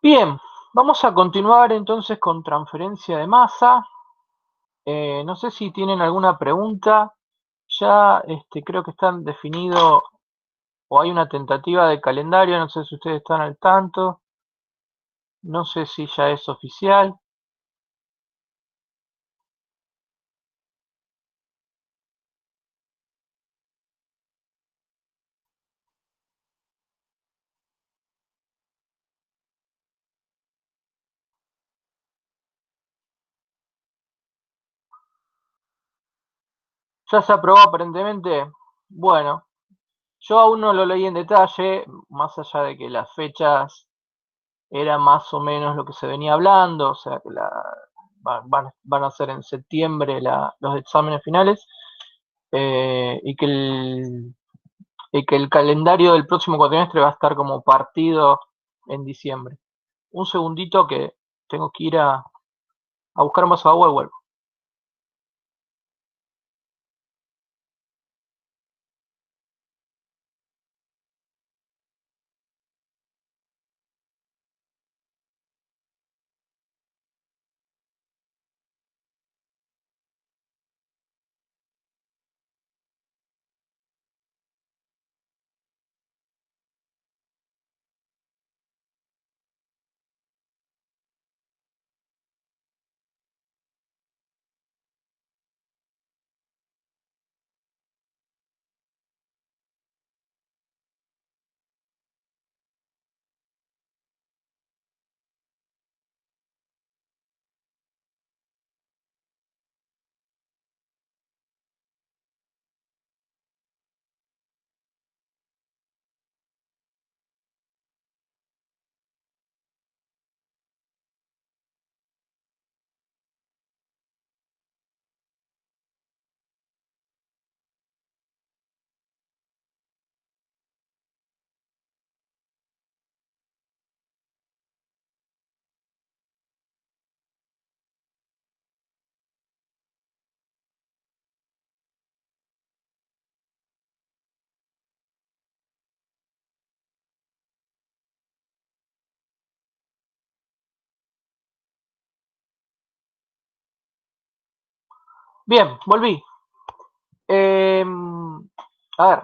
Bien, vamos a continuar entonces con transferencia de masa. No sé si tienen alguna pregunta. Ya creo que están definido o hay una tentativa de calendario, no sé si ustedes están al tanto. No sé si ya es oficial. ¿Ya se aprobó aparentemente? Bueno, yo aún no lo leí en detalle, más allá de que las fechas eran más o menos lo que se venía hablando, o sea que van a ser en septiembre los exámenes finales. Y que el calendario del próximo cuatrimestre va a estar como partido en diciembre. Un segundito que tengo que ir a buscar un vaso de agua y vuelvo. Bien, volví. A ver,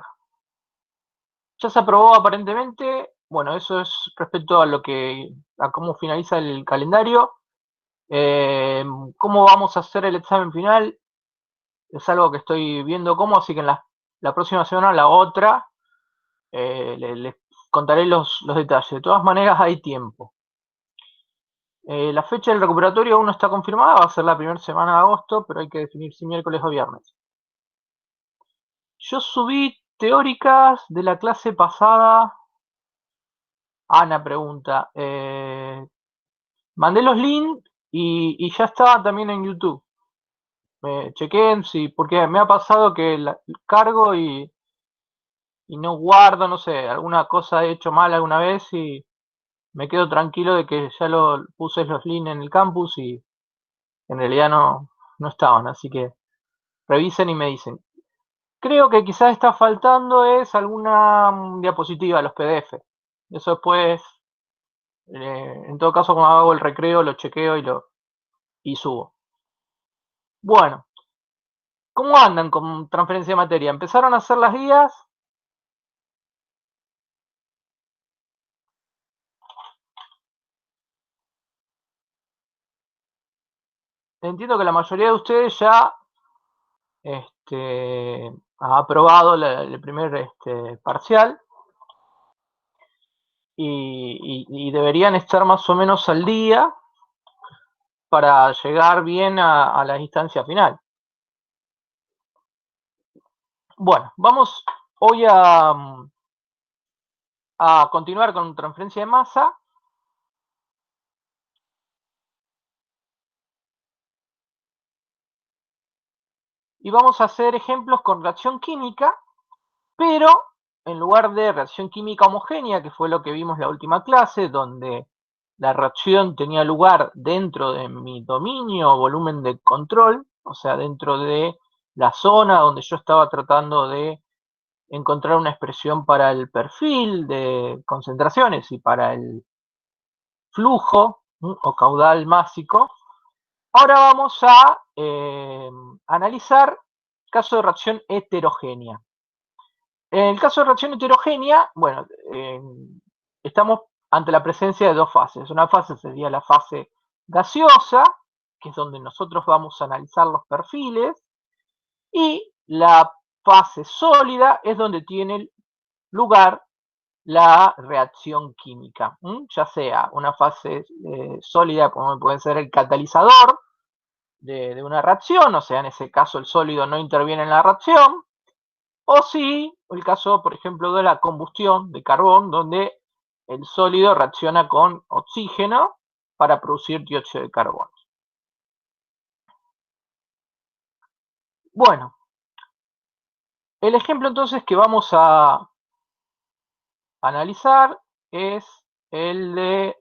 ya se aprobó aparentemente. Bueno, eso es respecto a cómo finaliza el calendario. ¿Cómo vamos a hacer el examen final? Es algo que estoy viendo cómo, así que en la próxima semana, la otra, les contaré los detalles. De todas maneras, hay tiempo. La fecha del recuperatorio aún no está confirmada, va a ser la primera semana de agosto, pero hay que definir si miércoles o viernes. Yo subí teóricas de la clase pasada. Ana pregunta. Mandé los links y ya está también en YouTube. Chequen si, porque me ha pasado que cargo y no guardo, no sé, alguna cosa he hecho mal alguna vez y me quedo tranquilo de que ya puse los links en el campus y en realidad no estaban, así que revisen y me dicen. Creo que quizás está faltando es alguna diapositiva, los PDF. Eso después, en todo caso, cuando hago el recreo, lo chequeo y subo. Bueno, ¿cómo andan con transferencia de materia? ¿Empezaron a hacer las guías? Entiendo que la mayoría de ustedes ya ha aprobado el primer parcial y deberían estar más o menos al día para llegar bien a la instancia final. Bueno, vamos hoy a continuar con transferencia de masa. Y vamos a hacer ejemplos con reacción química, pero en lugar de reacción química homogénea, que fue lo que vimos en la última clase, donde la reacción tenía lugar dentro de mi dominio o volumen de control, o sea, dentro de la zona donde yo estaba tratando de encontrar una expresión para el perfil de concentraciones y para flujo o caudal másico. Ahora vamos a analizar caso de reacción heterogénea. En el caso de reacción heterogénea, bueno, estamos ante la presencia de dos fases. Una fase sería la fase gaseosa, que es donde nosotros vamos a analizar los perfiles, y la fase sólida es donde tiene lugar la reacción química, ya sea una fase sólida, como puede ser el catalizador de una reacción, o sea, en ese caso el sólido no interviene en la reacción, o si el caso, por ejemplo, de la combustión de carbón, donde el sólido reacciona con oxígeno para producir dióxido de carbono. Bueno, el ejemplo entonces que vamos a analizar es el de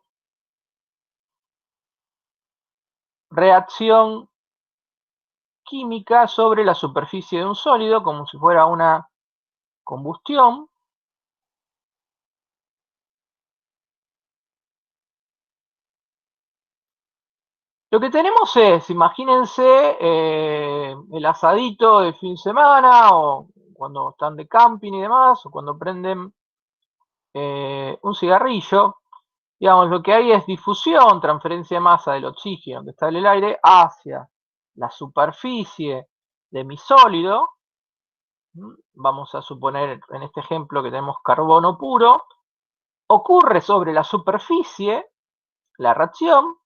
reacción química sobre la superficie de un sólido, como si fuera una combustión. Lo que tenemos es, imagínense, el asadito de fin de semana, o cuando están de camping y demás, o cuando prenden un cigarrillo. Digamos, lo que hay es difusión, transferencia de masa del oxígeno que está en el aire hacia la superficie de mi sólido. Vamos a suponer en este ejemplo que tenemos carbono puro. Ocurre sobre la superficie la reacción,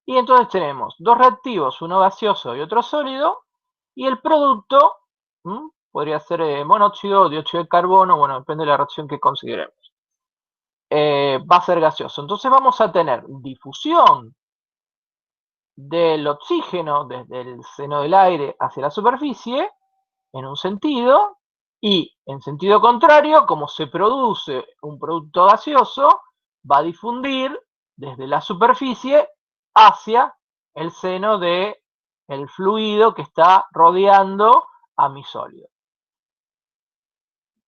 y entonces tenemos dos reactivos, uno gaseoso y otro sólido, y el producto podría ser monóxido o dióxido de carbono, bueno, depende de la reacción que consideremos. Va a ser gaseoso. Entonces vamos a tener difusión del oxígeno desde el seno del aire hacia la superficie, en un sentido, y en sentido contrario, como se produce un producto gaseoso, va a difundir desde la superficie hacia el seno del fluido que está rodeando a mi sólido.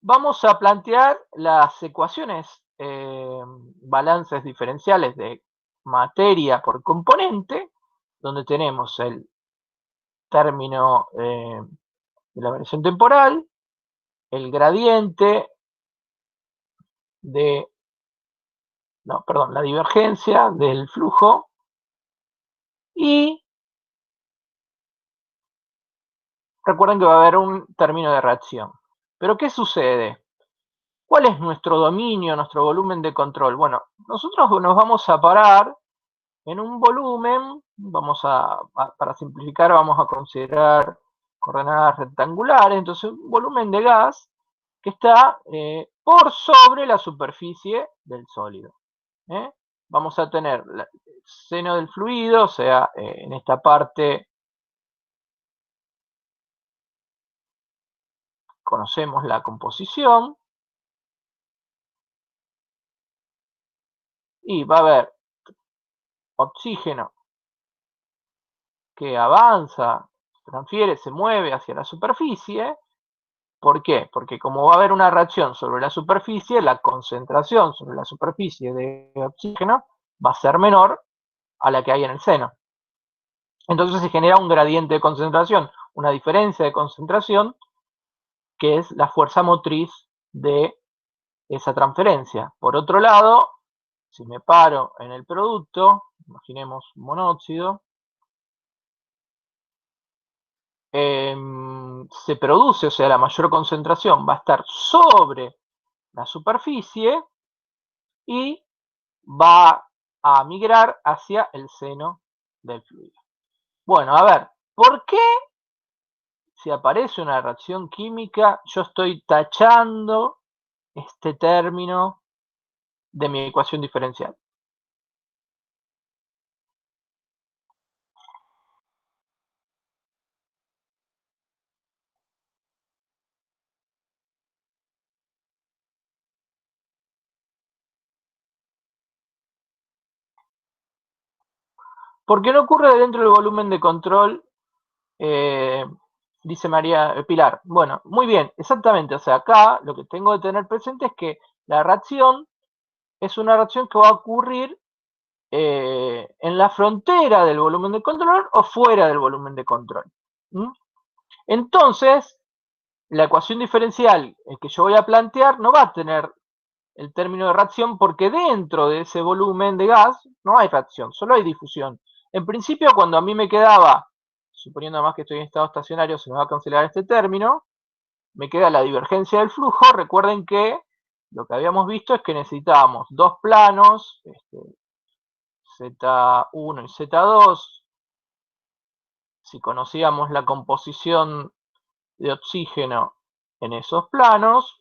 Vamos a plantear las ecuaciones balances diferenciales de materia por componente, donde tenemos el término de la variación temporal, el gradiente de, no, perdón, la divergencia del flujo, y recuerden que va a haber un término de reacción. Pero ¿qué sucede? ¿Cuál es nuestro dominio, nuestro volumen de control? Bueno, nosotros nos vamos a parar en un volumen, para simplificar, vamos a considerar coordenadas rectangulares, entonces un volumen de gas que está por sobre la superficie del sólido. Vamos a tener el seno del fluido, o sea, en esta parte conocemos la composición, y va a haber oxígeno que avanza, transfiere, se mueve hacia la superficie. ¿Por qué? Porque como va a haber una reacción sobre la superficie, la concentración sobre la superficie de oxígeno va a ser menor a la que hay en el seno. Entonces se genera un gradiente de concentración, una diferencia de concentración, que es la fuerza motriz de esa transferencia. Por otro lado, si me paro en el producto, imaginemos monóxido, se produce, o sea, la mayor concentración va a estar sobre la superficie y va a migrar hacia el seno del fluido. Bueno, a ver, ¿por qué si aparece una reacción química yo estoy tachando este término de mi ecuación diferencial? Porque no ocurre dentro del volumen de control, eh, dice María Pilar. Bueno, muy bien, exactamente. O sea, acá lo que tengo que tener presente es que la reacción es una reacción que va a ocurrir en la frontera del volumen de control o fuera del volumen de control. Entonces, la ecuación diferencial que yo voy a plantear no va a tener el término de reacción porque dentro de ese volumen de gas no hay reacción, solo hay difusión. En principio, cuando a mí me quedaba, suponiendo además que estoy en estado estacionario, se me va a cancelar este término, me queda la divergencia del flujo. Recuerden que lo que habíamos visto es que necesitábamos dos planos, Z1 y Z2. Si conocíamos la composición de oxígeno en esos planos,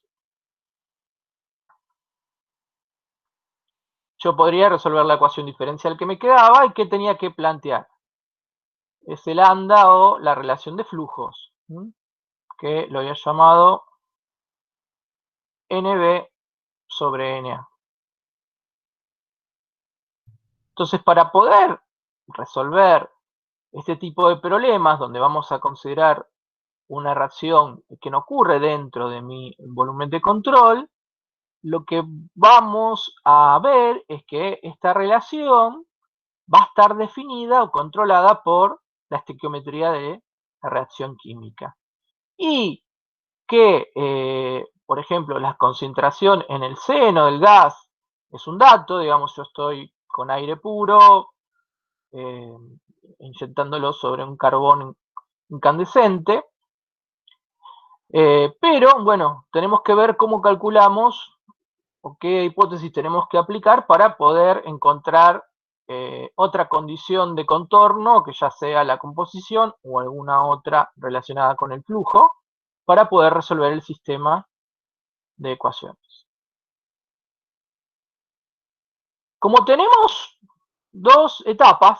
yo podría resolver la ecuación diferencial que me quedaba y que tenía que plantear. Es el lambda o la relación de flujos, que lo había llamado NB sobre NA. Entonces, para poder resolver este tipo de problemas, donde vamos a considerar una reacción que no ocurre dentro de mi volumen de control, lo que vamos a ver es que esta relación va a estar definida o controlada por la estequiometría de la reacción química. Y que, por ejemplo, la concentración en el seno del gas es un dato. Digamos, yo estoy con aire puro, inyectándolo sobre un carbón incandescente, pero bueno, tenemos que ver cómo calculamos o qué hipótesis tenemos que aplicar para poder encontrar otra condición de contorno, que ya sea la composición o alguna otra relacionada con el flujo, para poder resolver el sistema de ecuaciones. Como tenemos dos etapas,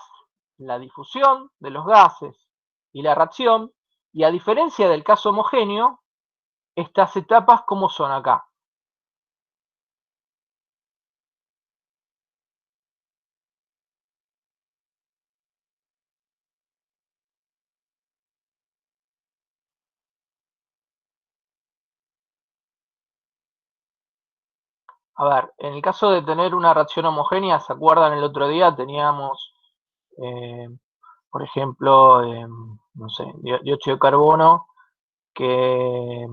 la difusión de los gases y la reacción, y a diferencia del caso homogéneo, estas etapas, ¿cómo son acá? A ver, en el caso de tener una reacción homogénea, ¿se acuerdan el otro día? Teníamos, eh, por ejemplo, no sé, dióxido de carbono que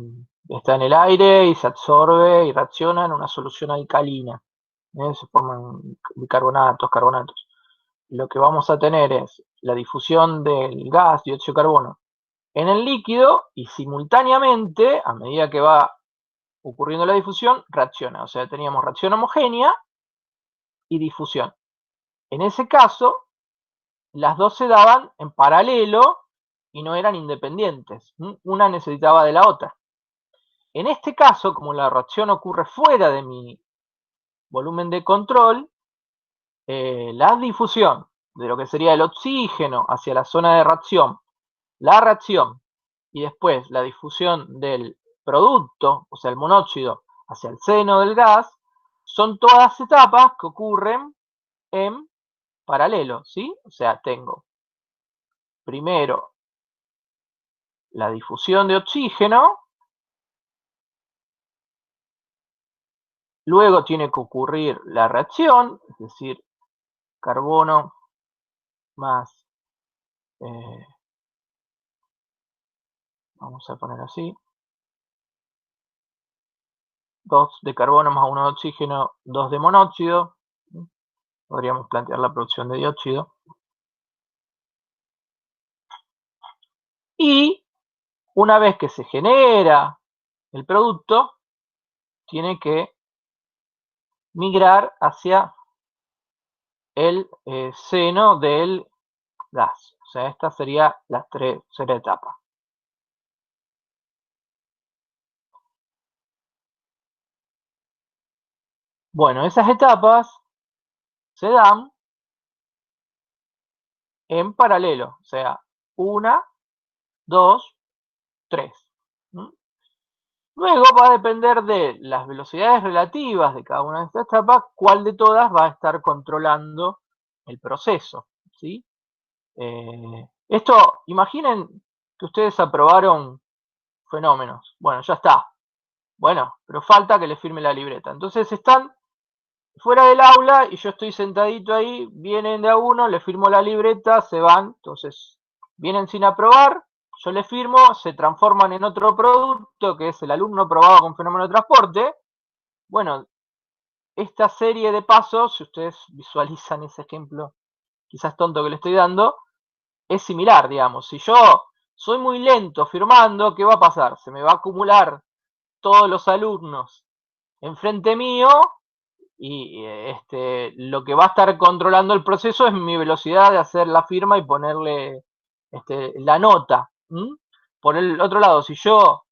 está en el aire y se absorbe y reacciona en una solución alcalina. Se forman bicarbonatos, carbonatos. Lo que vamos a tener es la difusión del gas, dióxido de carbono, en el líquido y simultáneamente, a medida que va ocurriendo la difusión, reacciona. O sea, teníamos reacción homogénea y difusión. En ese caso, las dos se daban en paralelo y no eran independientes. Una necesitaba de la otra. En este caso, como la reacción ocurre fuera de mi volumen de control, la difusión de lo que sería el oxígeno hacia la zona de reacción, la reacción y después la difusión del producto, o sea, el monóxido, hacia el seno del gas, son todas etapas que ocurren en paralelo, ¿sí? O sea, tengo primero la difusión de oxígeno, luego tiene que ocurrir la reacción, es decir, carbono más, vamos a poner así, 2 de carbono más 1 de oxígeno, 2 de monóxido. Podríamos plantear la producción de dióxido. Y una vez que se genera el producto, tiene que migrar hacia el seno del gas. O sea, esta sería la tercera etapa. Bueno, esas etapas se dan en paralelo, o sea, 1, 2, 3. Luego va a depender de las velocidades relativas de cada una de estas etapas, cuál de todas va a estar controlando el proceso, ¿sí? Esto, imaginen que ustedes aprobaron fenómenos. Bueno, ya está. Bueno, pero falta que le firme la libreta. Entonces están fuera del aula y yo estoy sentadito ahí, vienen de a uno, le firmo la libreta, se van, entonces vienen sin aprobar, yo les firmo, se transforman en otro producto, que es el alumno aprobado con fenómeno de transporte. Bueno, esta serie de pasos, si ustedes visualizan ese ejemplo quizás tonto que le estoy dando, es similar, digamos. Si yo soy muy lento firmando, ¿qué va a pasar? Se me va a acumular todos los alumnos enfrente mío y lo que va a estar controlando el proceso es mi velocidad de hacer la firma y ponerle la nota. Por el otro lado, si yo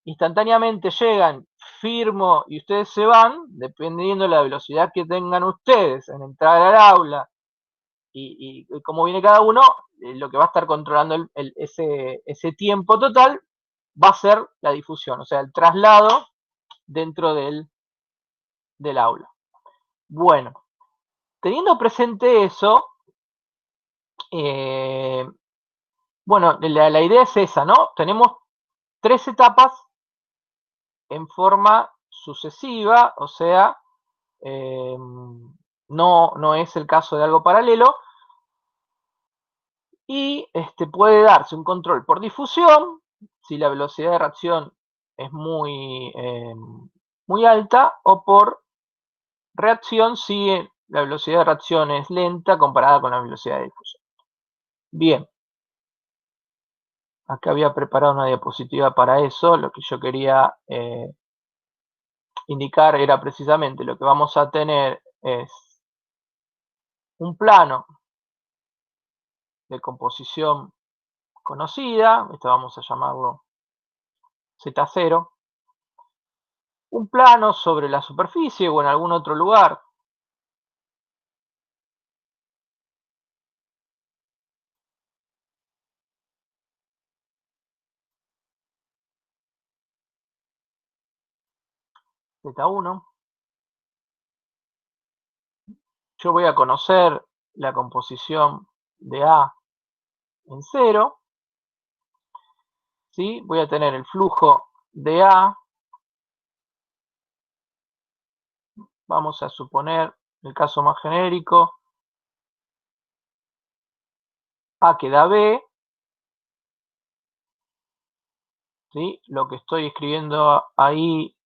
instantáneamente llegan, firmo y ustedes se van, dependiendo de la velocidad que tengan ustedes en entrar al aula y cómo viene cada uno, lo que va a estar controlando ese tiempo total va a ser la difusión, o sea, el traslado dentro del aula. Bueno, teniendo presente eso, eh, bueno, la idea es esa, ¿no? Tenemos 3 etapas en forma sucesiva, o sea, no es el caso de algo paralelo, y puede darse un control por difusión, si la velocidad de reacción es muy alta, o por reacción si la velocidad de reacción es lenta comparada con la velocidad de difusión. Bien, acá había preparado una diapositiva para eso, lo que yo quería indicar era precisamente lo que vamos a tener es un plano de composición conocida, esto vamos a llamarlo Z0, un plano sobre la superficie o en algún otro lugar, Z1, yo voy a conocer la composición de A en 0, ¿sí? Voy a tener el flujo de A, vamos a suponer el caso más genérico, A que da B, ¿sí? Lo que estoy escribiendo ahí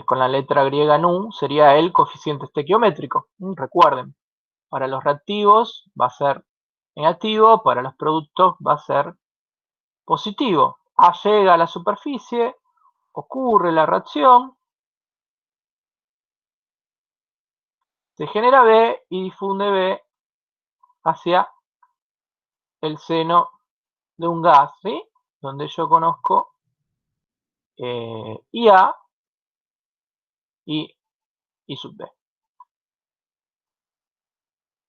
con la letra griega nu sería el coeficiente estequiométrico. Recuerden, para los reactivos va a ser negativo, para los productos va a ser positivo. A llega a la superficie, ocurre la reacción, se genera B y difunde B hacia el seno de un gas, ¿sí? Donde yo conozco IA y I sub B.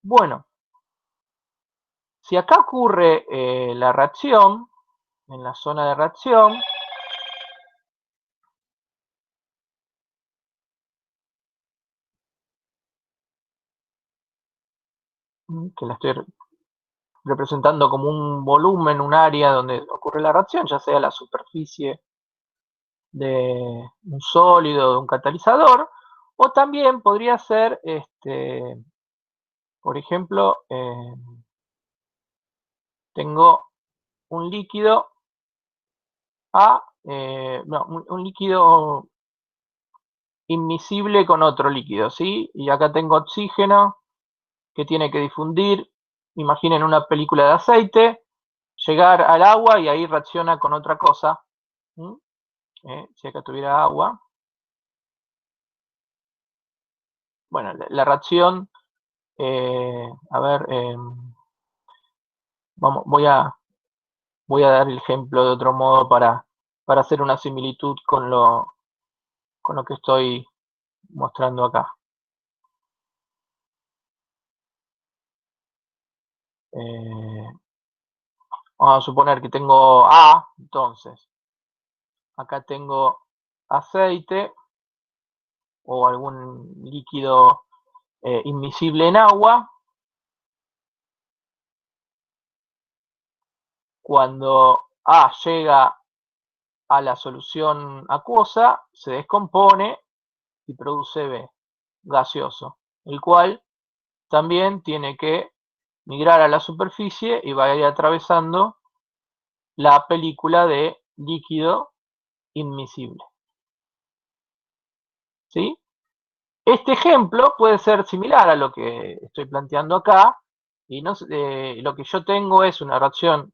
Bueno, si acá ocurre la reacción, en la zona de reacción, que la estoy representando como un volumen, un área donde ocurre la reacción, ya sea la superficie de un sólido, de un catalizador, o también podría ser, por ejemplo, tengo un líquido un líquido inmiscible con otro líquido, ¿sí? Y acá tengo oxígeno que tiene que difundir, imaginen una película de aceite, llegar al agua y ahí reacciona con otra cosa. Si acá tuviera agua. Bueno, la reacción, a ver, voy a dar el ejemplo de otro modo para hacer una similitud con lo que estoy mostrando acá. Vamos a suponer que tengo A, entonces, acá tengo aceite o algún líquido inmiscible en agua. Cuando A llega a la solución acuosa, se descompone y produce B, gaseoso, el cual también tiene que migrar a la superficie y va a ir atravesando la película de líquido inmiscible. ¿Sí? Este ejemplo puede ser similar a lo que estoy planteando acá, y no, lo que yo tengo es una reacción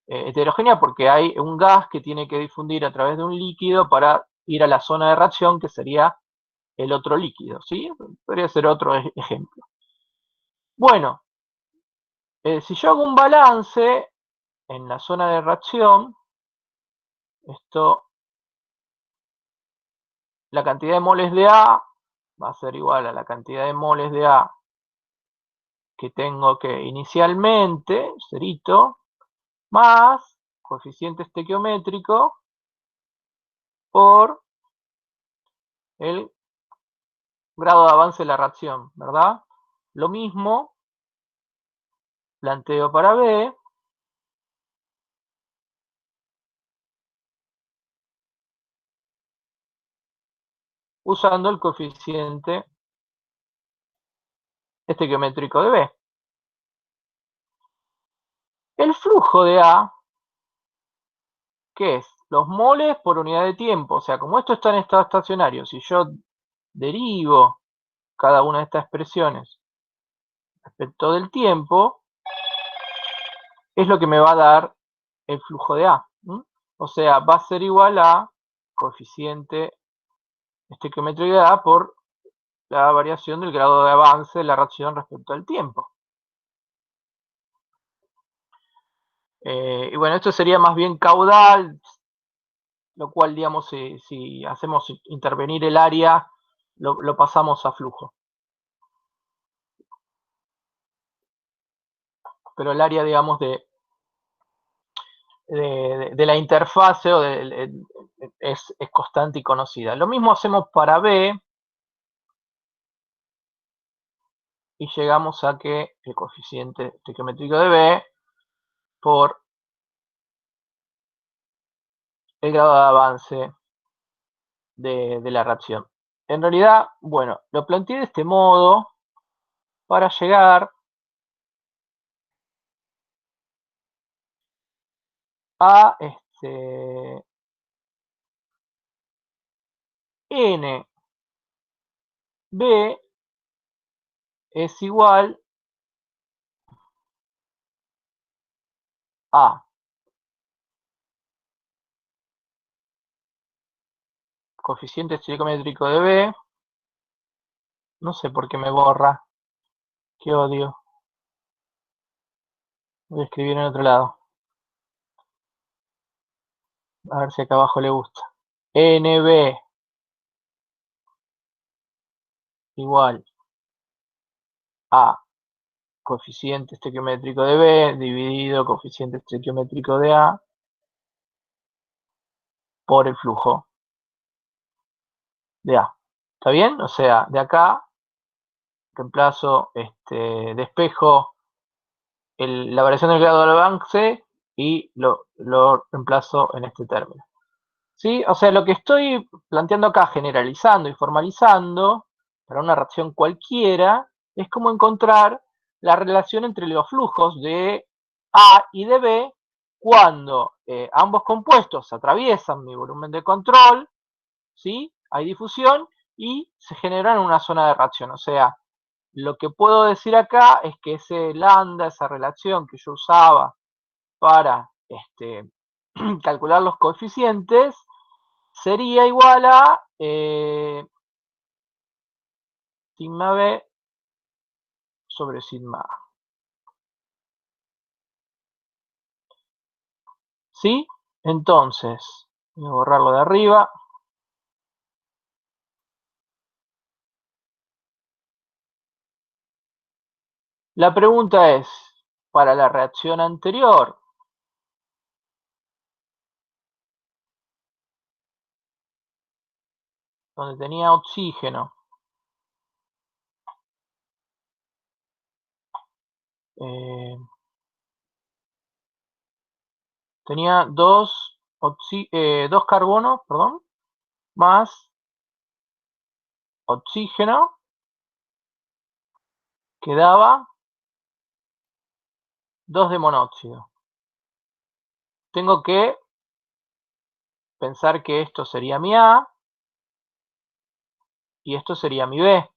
heterogénea porque hay un gas que tiene que difundir a través de un líquido para ir a la zona de reacción, que sería el otro líquido, ¿sí? Podría ser otro ejemplo. Bueno, si yo hago un balance en la zona de reacción, esto, la cantidad de moles de A va a ser igual a la cantidad de moles de A que tengo que inicialmente, cerito, más coeficiente estequiométrico por el grado de avance de la reacción, ¿verdad? Lo mismo planteo para B, usando el coeficiente estequiométrico de B. El flujo de A, ¿qué es? Los moles por unidad de tiempo. O sea, como esto está en estado estacionario, si yo derivo cada una de estas expresiones respecto del tiempo, es lo que me va a dar el flujo de A. O sea, va a ser igual a coeficiente estequiométrico de A por la variación del grado de avance de la reacción respecto al tiempo. Y bueno, esto sería más bien caudal, lo cual, digamos, si hacemos intervenir el área, lo pasamos a flujo. Pero el área, digamos, de la interfase es constante y conocida. Lo mismo hacemos para B, y llegamos a que el coeficiente estequiométrico de B por el grado de avance de la reacción. En realidad, bueno, lo planteé de este modo para llegar a n b es igual a coeficiente estequiométrico de B, no sé por qué me borra, qué odio, voy a escribir en otro lado, a ver si acá abajo le gusta. NB igual a coeficiente estequiométrico de B dividido coeficiente estequiométrico de A por el flujo de A. ¿Está bien? O sea, de acá reemplazo, despejo la variación del grado del avance y lo reemplazo en este término. ¿Sí? O sea, lo que estoy planteando acá, generalizando y formalizando, para una reacción cualquiera, es como encontrar la relación entre los flujos de A y de B cuando ambos compuestos atraviesan mi volumen de control, ¿sí? Hay difusión y se generan una zona de reacción. O sea, lo que puedo decir acá es que ese lambda, esa relación que yo usaba para calcular los coeficientes, sería igual a sigma B sobre sigma A. ¿Sí? Entonces, voy a borrarlo de arriba. La pregunta es, para la reacción anterior, donde tenía oxígeno, eh, tenía dos carbonos, perdón, más oxígeno que daba 2 de monóxido. Tengo que pensar que esto sería mi A y esto sería mi B.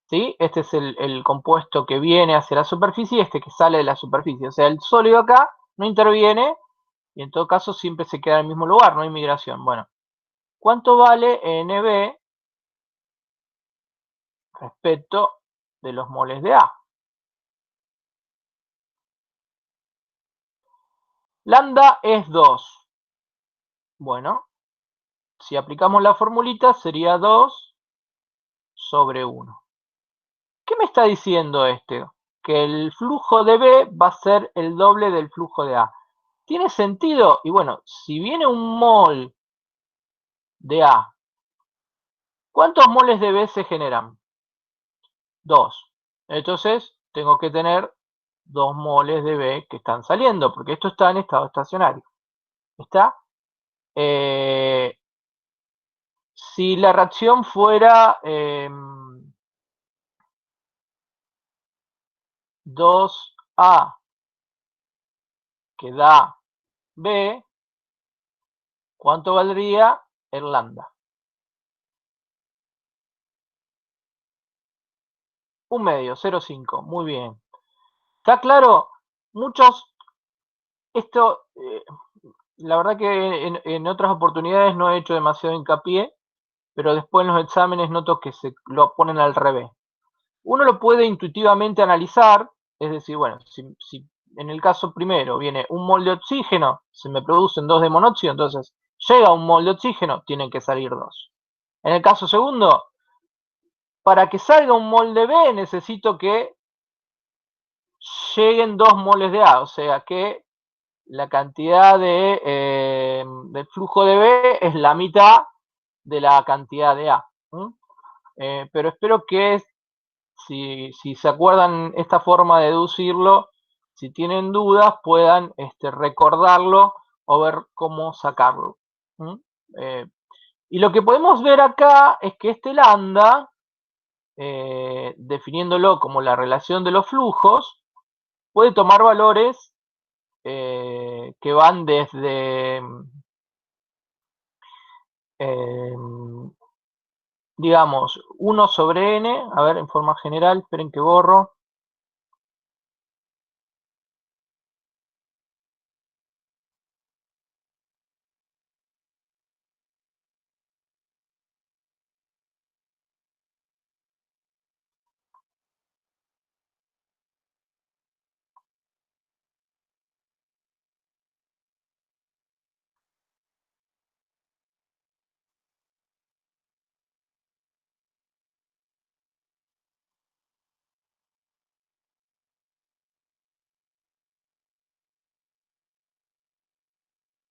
¿Sí? Este es el compuesto que viene hacia la superficie y este que sale de la superficie. O sea, el sólido acá no interviene y en todo caso siempre se queda en el mismo lugar, no hay migración. Bueno, ¿cuánto vale NB respecto de los moles de A? Lambda es 2. Bueno, si aplicamos la formulita sería 2 sobre 1. ¿Qué me está diciendo este? Que el flujo de B va a ser el doble del flujo de A. ¿Tiene sentido? Y bueno, si viene un mol de A, ¿cuántos moles de B se generan? 2. Entonces, tengo que tener 2 moles de B que están saliendo, porque esto está en estado estacionario. ¿Está? Si la reacción fuera 2A que da B, ¿cuánto valdría el lambda? Un medio, 0,5, muy bien. ¿Está claro? Muchos, esto, la verdad que en otras oportunidades no he hecho demasiado hincapié, pero después en los exámenes noto que se lo ponen al revés. Uno lo puede intuitivamente analizar, es decir, bueno, si en el caso primero viene un mol de oxígeno, se me producen 2 de monóxido, entonces llega un mol de oxígeno, tienen que salir 2. En el caso segundo, para que salga un mol de B necesito que lleguen 2 moles de A, o sea que la cantidad del flujo de B es la mitad de la cantidad de A. Pero espero que si se acuerdan esta forma de deducirlo, si tienen dudas puedan recordarlo o ver cómo sacarlo. Y lo que podemos ver acá es que este lambda, definiéndolo como la relación de los flujos, puede tomar valores que van desde, digamos, 1 sobre n, a ver, en forma general, esperen que borro.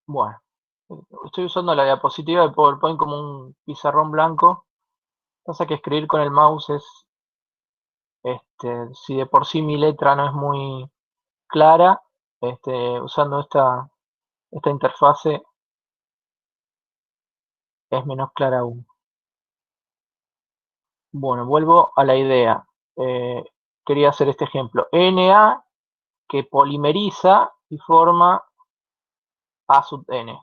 Bueno, estoy usando la diapositiva de PowerPoint como un pizarrón blanco. Pasa que escribir con el mouse es, si de por sí mi letra no es muy clara, usando esta interfase es menos clara aún. Bueno, vuelvo a la idea. Quería hacer este ejemplo. Na que polimeriza y forma A sub n.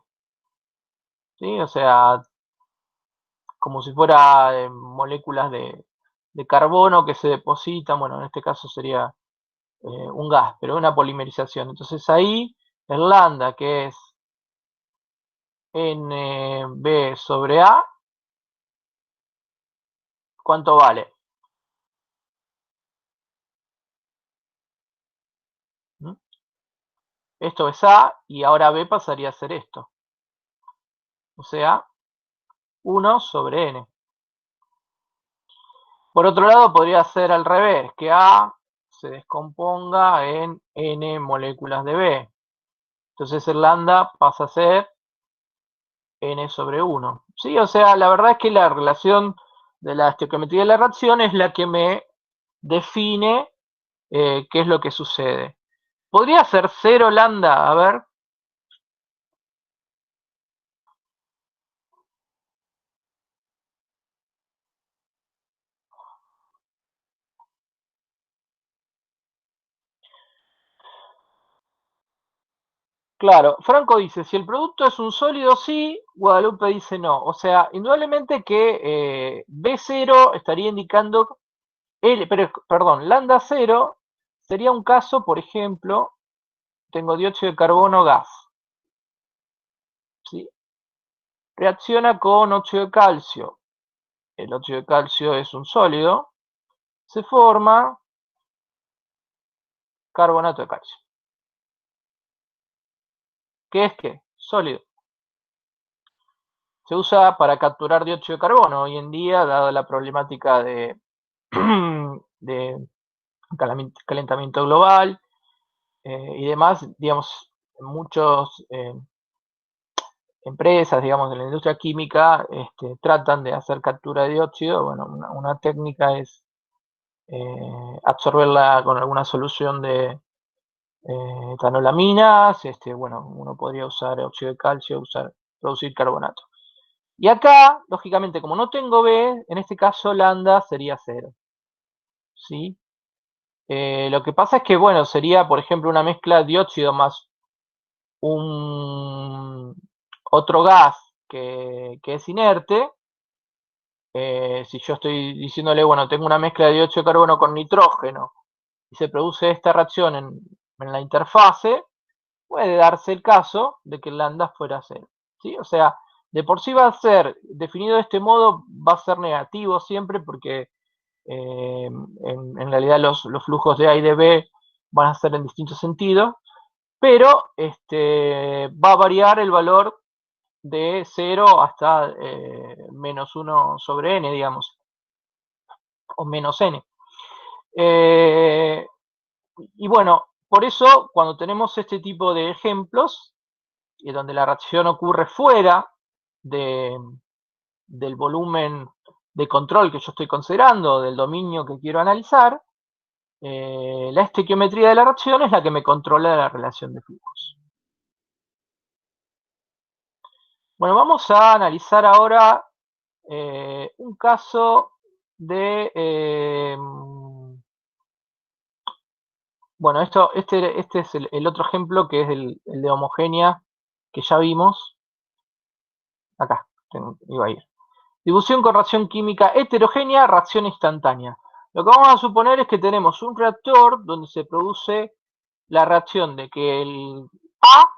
¿Sí? O sea, como si fuera moléculas de carbono que se depositan. Bueno, en este caso sería un gas, pero una polimerización. Entonces ahí el lambda, que es NB sobre A, ¿cuánto vale? ¿Mm? Esto es A y ahora B pasaría a ser esto. O sea, 1 sobre N. Por otro lado, podría ser al revés, que A se descomponga en N moléculas de B. Entonces el lambda pasa a ser N sobre 1. ¿Sí? O sea, la verdad es que la relación de la estequiometría de la reacción es la que me define qué es lo que sucede. ¿Podría ser 0 lambda? A ver. Claro, Franco dice, si el producto es un sólido, sí, Guadalupe dice no. O sea, indudablemente que B0 estaría indicando, perdón, lambda 0 sería un caso, por ejemplo, tengo dióxido de carbono gas, ¿sí? Reacciona con óxido de calcio. El óxido de calcio es un sólido, se forma carbonato de calcio. ¿Qué es qué? Sólido. Se usa para capturar dióxido de carbono hoy en día, dada la problemática de, de calentamiento global y demás, digamos, muchos empresas, digamos, de la industria química tratan de hacer captura de dióxido. Bueno, una técnica es absorberla con alguna solución de etanolaminas. Bueno, uno podría usar óxido de calcio, producir carbonato. Y acá, lógicamente, como no tengo B, en este caso lambda sería 0. ¿Sí? Lo que pasa es que, bueno, sería, por ejemplo, una mezcla de dióxido más otro gas que es inerte. Si yo estoy diciéndole, bueno, tengo una mezcla de dióxido de carbono con nitrógeno y se produce esta reacción en la interfase, puede darse el caso de que el lambda fuera 0. ¿Sí? O sea, de por sí va a ser, definido de este modo, va a ser negativo siempre porque en realidad los flujos de A y de B van a ser en distintos sentidos, pero va a variar el valor de 0 hasta menos 1 sobre n, digamos, o menos n. Y bueno, por eso cuando tenemos este tipo de ejemplos, donde la reacción ocurre fuera del volumen de control que yo estoy considerando, del dominio que quiero analizar, la estequiometría de la reacción es la que me controla la relación de flujos. Bueno, vamos a analizar ahora un caso de... bueno, este es el otro ejemplo, que es el de homogénea, que ya vimos. Acá, iba a ir. Difusión con reacción química heterogénea, reacción instantánea. Lo que vamos a suponer es que tenemos un reactor donde se produce la reacción de que el A,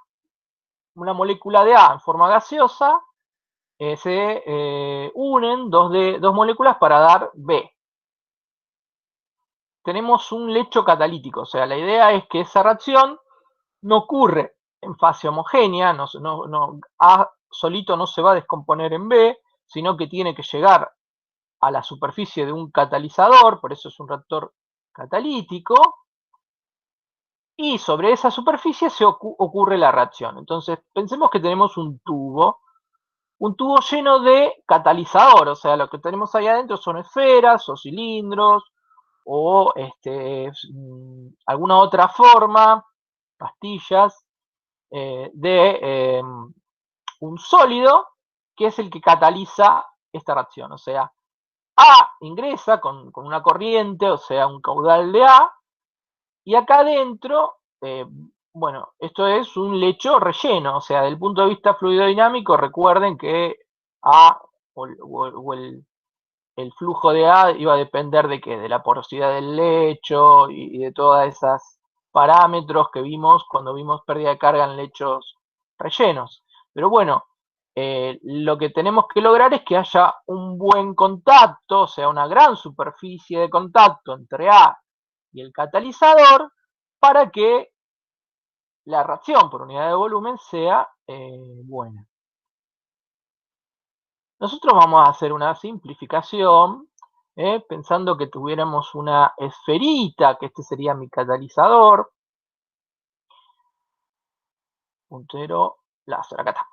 una molécula de A en forma gaseosa, se unen dos moléculas para dar B. Tenemos un lecho catalítico, o sea, la idea es que esa reacción no ocurre en fase homogénea, A solito no se va a descomponer en B, sino que tiene que llegar a la superficie de un catalizador, por eso es un reactor catalítico, y sobre esa superficie ocurre la reacción. Entonces, pensemos que tenemos un tubo lleno de catalizador, o sea, lo que tenemos ahí adentro son esferas o cilindros o alguna otra forma, pastillas, de un sólido que es el que cataliza esta reacción. O sea, A ingresa con una corriente, o sea, un caudal de A, y acá adentro, bueno, esto es un lecho relleno, o sea, desde el punto de vista fluidodinámico, recuerden que A o el flujo de A iba a depender de qué, de la porosidad del lecho y de todas esas parámetros que vimos cuando vimos pérdida de carga en lechos rellenos. Pero bueno, lo que tenemos que lograr es que haya un buen contacto, o sea, una gran superficie de contacto entre A y el catalizador para que la reacción por unidad de volumen sea buena. Nosotros vamos a hacer una simplificación, pensando que tuviéramos una esferita, que este sería mi catalizador. Puntero láser, acá está.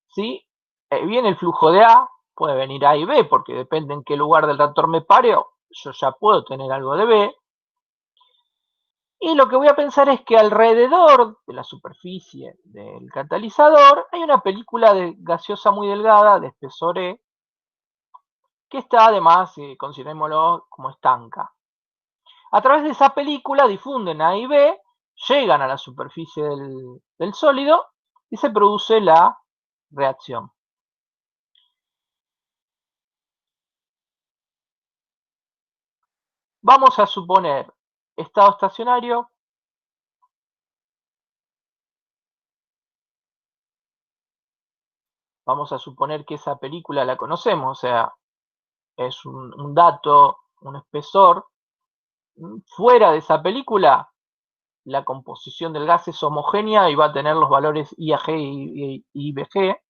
¿Sí? Viene el flujo de A, puede venir A y B, porque depende en qué lugar del reactor me pare, yo ya puedo tener algo de B. Y lo que voy a pensar es que alrededor de la superficie del catalizador hay una película gaseosa muy delgada, de espesor E, que está además, considerémoslo como estanca. A través de esa película difunden A y B llegan a la superficie del sólido y se produce la reacción. Vamos a suponer estado estacionario. Vamos a suponer que esa película la conocemos, o sea, es un dato, un espesor. Fuera de esa película, la composición del gas es homogénea y va a tener los valores IAG y IBG.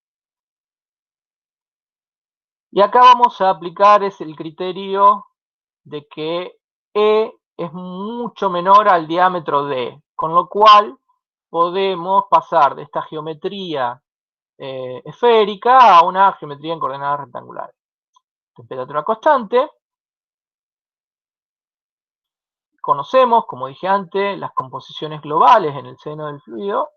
Y acá vamos a aplicar el criterio de que E es mucho menor al diámetro de, con lo cual podemos pasar de esta geometría esférica a una geometría en coordenadas rectangulares. Temperatura constante. Conocemos, como dije antes, las composiciones globales en el seno del fluido.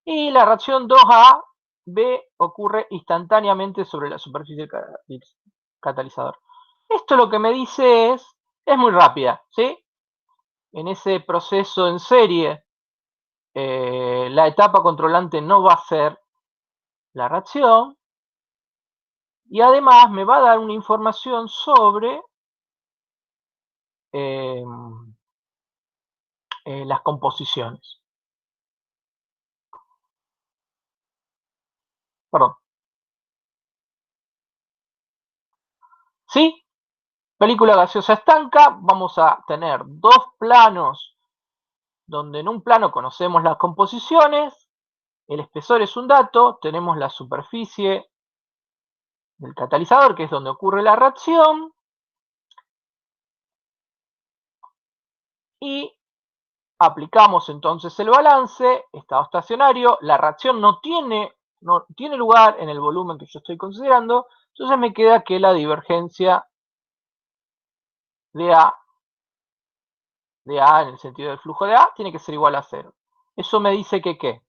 Y la reacción 2A-B ocurre instantáneamente sobre la superficie del catalizador. Esto lo que me dice es muy rápida, ¿sí? En ese proceso en serie, la etapa controlante no va a ser la reacción, y además me va a dar una información sobre las composiciones. Perdón. ¿Sí? Película gaseosa estanca, vamos a tener dos planos donde en un plano conocemos las composiciones, el espesor es un dato, tenemos la superficie del catalizador, que es donde ocurre la reacción, y aplicamos entonces el balance, estado estacionario, la reacción no tiene lugar en el volumen que yo estoy considerando, entonces me queda que la divergencia de A en el sentido del flujo de A tiene que ser igual a 0. Eso me dice que ¿qué?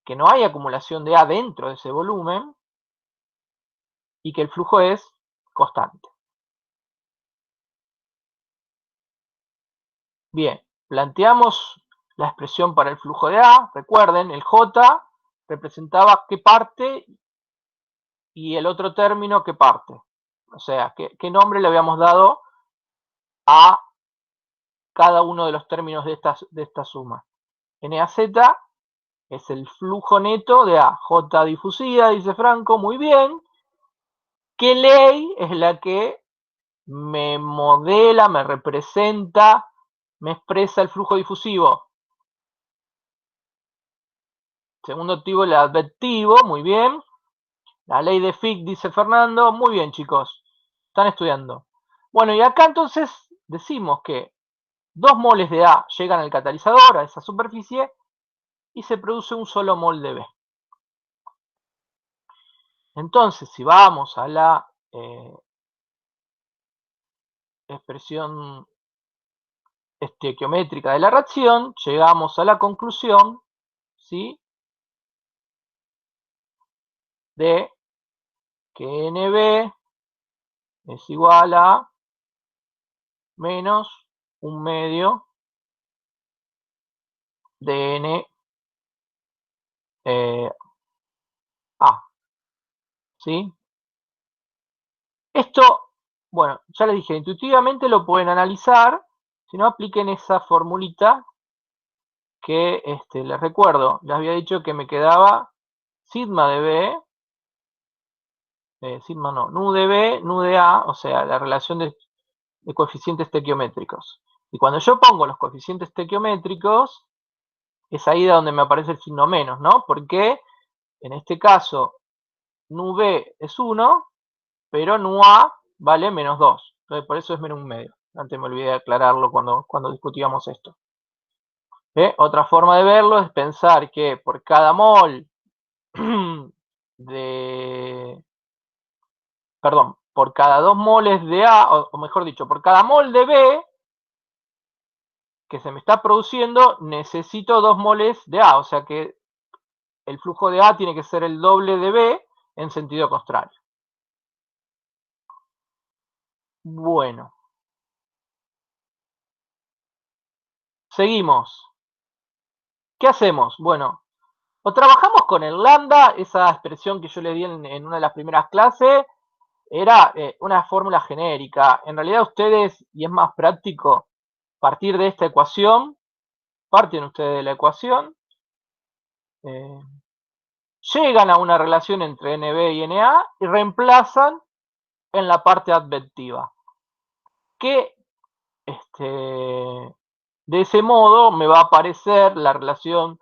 Que no hay acumulación de A dentro de ese volumen y que el flujo es constante. Bien, planteamos la expresión para el flujo de A. Recuerden, el J representaba qué parte y el otro término qué parte. O sea, qué nombre le habíamos dado a cada uno de los términos de esta suma. NAZ es el flujo neto de A. J difusida, dice Franco, muy bien. ¿Qué ley es la que me modela, me representa, me expresa el flujo difusivo? Segundo activo, el advectivo, muy bien. La ley de Fick, dice Fernando, muy bien, chicos, están estudiando. Bueno, y acá entonces decimos que 2 moles de A llegan al catalizador, a esa superficie, y se produce un solo mol de B. Entonces, si vamos a la expresión estequiométrica de la reacción, llegamos a la conclusión, ¿sí?, de que NB es igual a menos 1/2 de N A, ¿sí? Esto, bueno, ya les dije, intuitivamente lo pueden analizar, si no apliquen esa formulita que les recuerdo, les había dicho que me quedaba sigma de B, sigma no, nu de B, nu de A, o sea, la relación de coeficientes estequiométricos. Y cuando yo pongo los coeficientes estequiométricos, es ahí donde me aparece el signo menos, ¿no? Porque en este caso, nu B es 1, pero nu A vale menos 2. Entonces, por eso es menos 1/2. Antes me olvidé de aclararlo cuando discutíamos esto. Otra forma de verlo es pensar que por cada mol por cada 2 moles de A, o mejor dicho, por cada mol de B que se me está produciendo, necesito 2 moles de A, o sea que el flujo de A tiene que ser el doble de B en sentido contrario. Bueno. Seguimos. ¿qué hacemos? Bueno, o trabajamos con el lambda, esa expresión que yo le di en una de las primeras clases, era una fórmula genérica. En realidad ustedes, y es más práctico, partir de esta ecuación, parten ustedes de la ecuación, eh, llegan a una relación entre NB y NA y reemplazan en la parte adventiva. Que de ese modo me va a aparecer la relación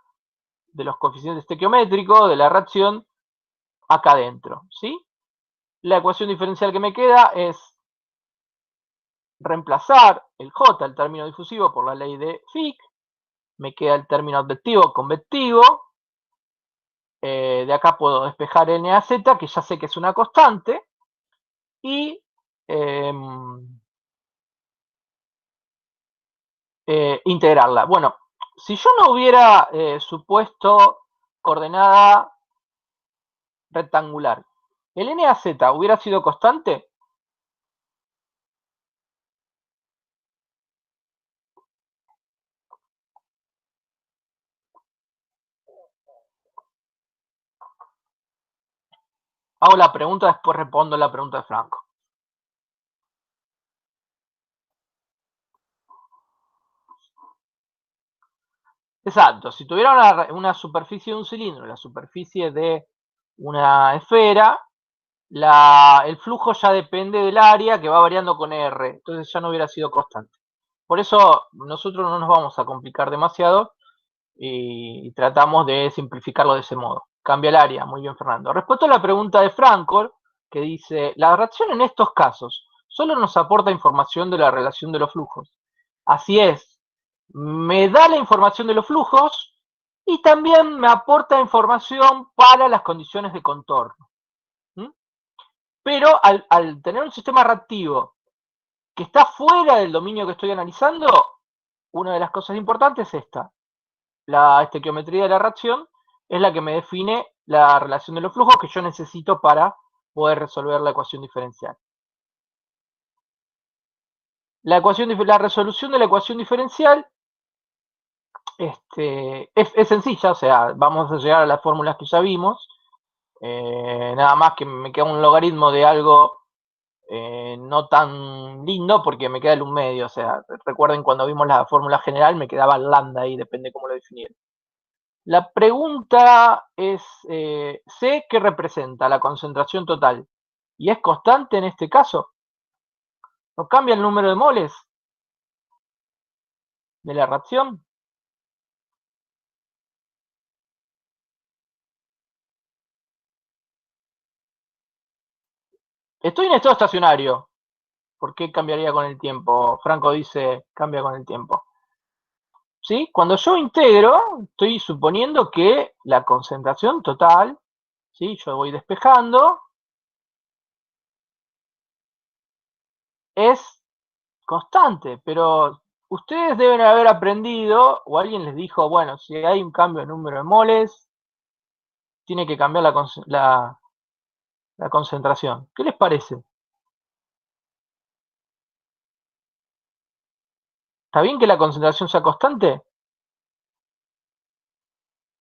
de los coeficientes estequiométricos de la reacción acá adentro, ¿sí? La ecuación diferencial que me queda es reemplazar el J, el término difusivo, por la ley de Fick. Me queda el término advectivo convectivo. De acá puedo despejar NAZ, que ya sé que es una constante. Y integrarla. Bueno, si yo no hubiera supuesto coordenada rectangular, ¿el NAZ hubiera sido constante? Hago la pregunta, después respondo la pregunta de Franco. Exacto, si tuviera una superficie de un cilindro, la superficie de una esfera, el flujo ya depende del área que va variando con R, entonces ya no hubiera sido constante. Por eso nosotros no nos vamos a complicar demasiado y tratamos de simplificarlo de ese modo. Cambia el área, muy bien Fernando. Respecto a la pregunta de Franco, que dice, la reacción en estos casos solo nos aporta información de la relación de los flujos. Así es, me da la información de los flujos y también me aporta información para las condiciones de contorno. Pero al tener un sistema reactivo que está fuera del dominio que estoy analizando, una de las cosas importantes es esta. La estequiometría de la reacción es la que me define la relación de los flujos que yo necesito para poder resolver la ecuación diferencial. La resolución de la ecuación diferencial es sencilla, o sea, vamos a llegar a las fórmulas que ya vimos, nada más que me queda un logaritmo de algo no tan lindo porque me queda el 1/2, o sea, recuerden cuando vimos la fórmula general me quedaba lambda ahí, depende cómo lo definieron. La pregunta es, ¿C qué representa? La concentración total. ¿Y es constante en este caso? ¿No cambia el número de moles de la reacción? Estoy en estado estacionario. ¿Por qué cambiaría con el tiempo? Franco dice, cambia con el tiempo. ¿Sí? Cuando yo integro, estoy suponiendo que la concentración total, ¿sí? Yo voy despejando, es constante, pero ustedes deben haber aprendido, o alguien les dijo, bueno, si hay un cambio de número de moles, tiene que cambiar la concentración. ¿Qué les parece? ¿Está bien que la concentración sea constante?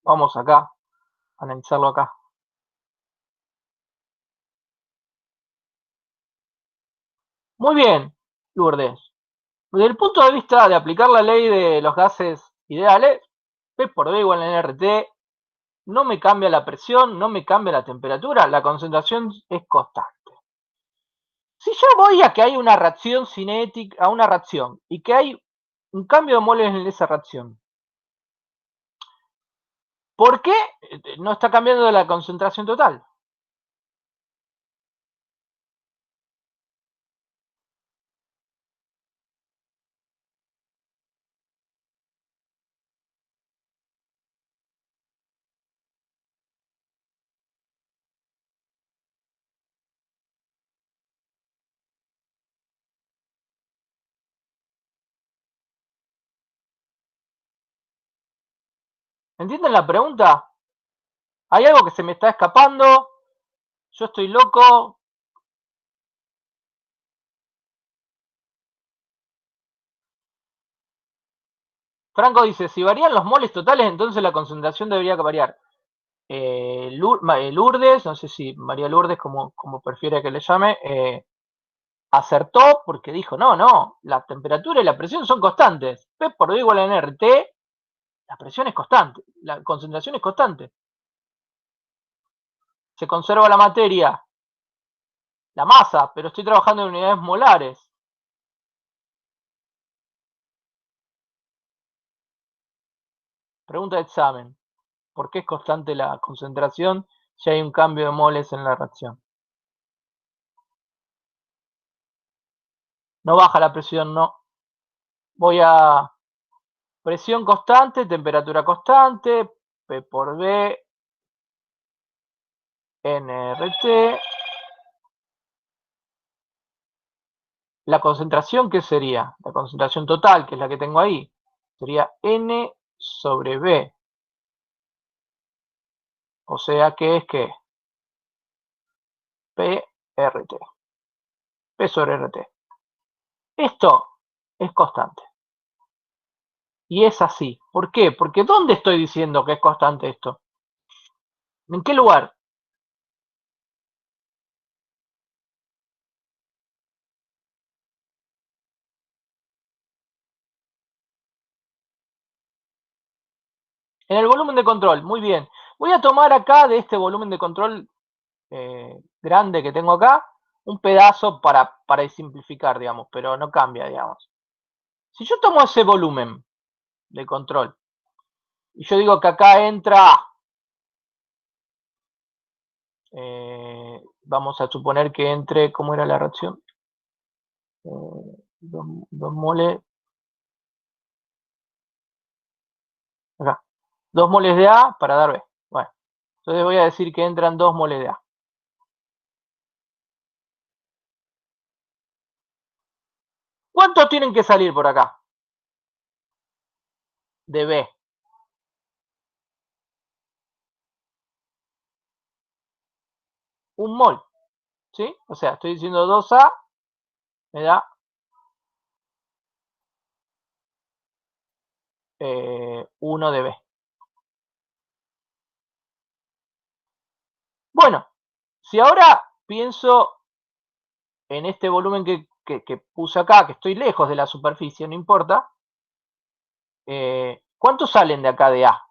Vamos acá, a analizarlo acá. Muy bien, Lourdes. Desde el punto de vista de aplicar la ley de los gases ideales, P por B igual a NRT, no me cambia la presión, no me cambia la temperatura, la concentración es constante. Si yo voy a que hay una reacción cinética, a una reacción, y que hay un cambio de moles en esa reacción, ¿por qué no está cambiando la concentración total? ¿Entienden la pregunta? Hay algo que se me está escapando, yo estoy loco. Franco dice, si varían los moles totales, entonces la concentración debería variar. Lourdes, no sé si María Lourdes, como prefiere que le llame, acertó porque dijo, no, la temperatura y la presión son constantes. P por V igual a NRT, la presión es constante, la concentración es constante. Se conserva la materia, la masa, pero estoy trabajando en unidades molares. Pregunta de examen. ¿Por qué es constante la concentración si hay un cambio de moles en la reacción? No baja la presión, no. Voy a presión constante, temperatura constante, P por V, NRT. La concentración, ¿qué sería? La concentración total, que es la que tengo ahí, sería N sobre V. O sea que es que PRT. P sobre RT. Esto es constante. Y es así. ¿Por qué? Porque ¿dónde estoy diciendo que es constante esto? ¿En qué lugar? En el volumen de control. Muy bien. Voy a tomar acá de este volumen de control grande que tengo acá, un pedazo para simplificar, digamos, pero no cambia, digamos. Si yo tomo ese volumen de control y yo digo que acá entra, vamos a suponer que entre, ¿cómo era la reacción? 2 moles, acá, 2 moles de A para dar B. Bueno, entonces voy a decir que entran 2 moles de A. ¿Cuántos tienen que salir por acá? De B. 1 mol, ¿sí? O sea, estoy diciendo 2A me da 1 de B. Bueno, si ahora pienso en este volumen que puse acá, que estoy lejos de la superficie, no importa, ¿cuántos salen de acá de A?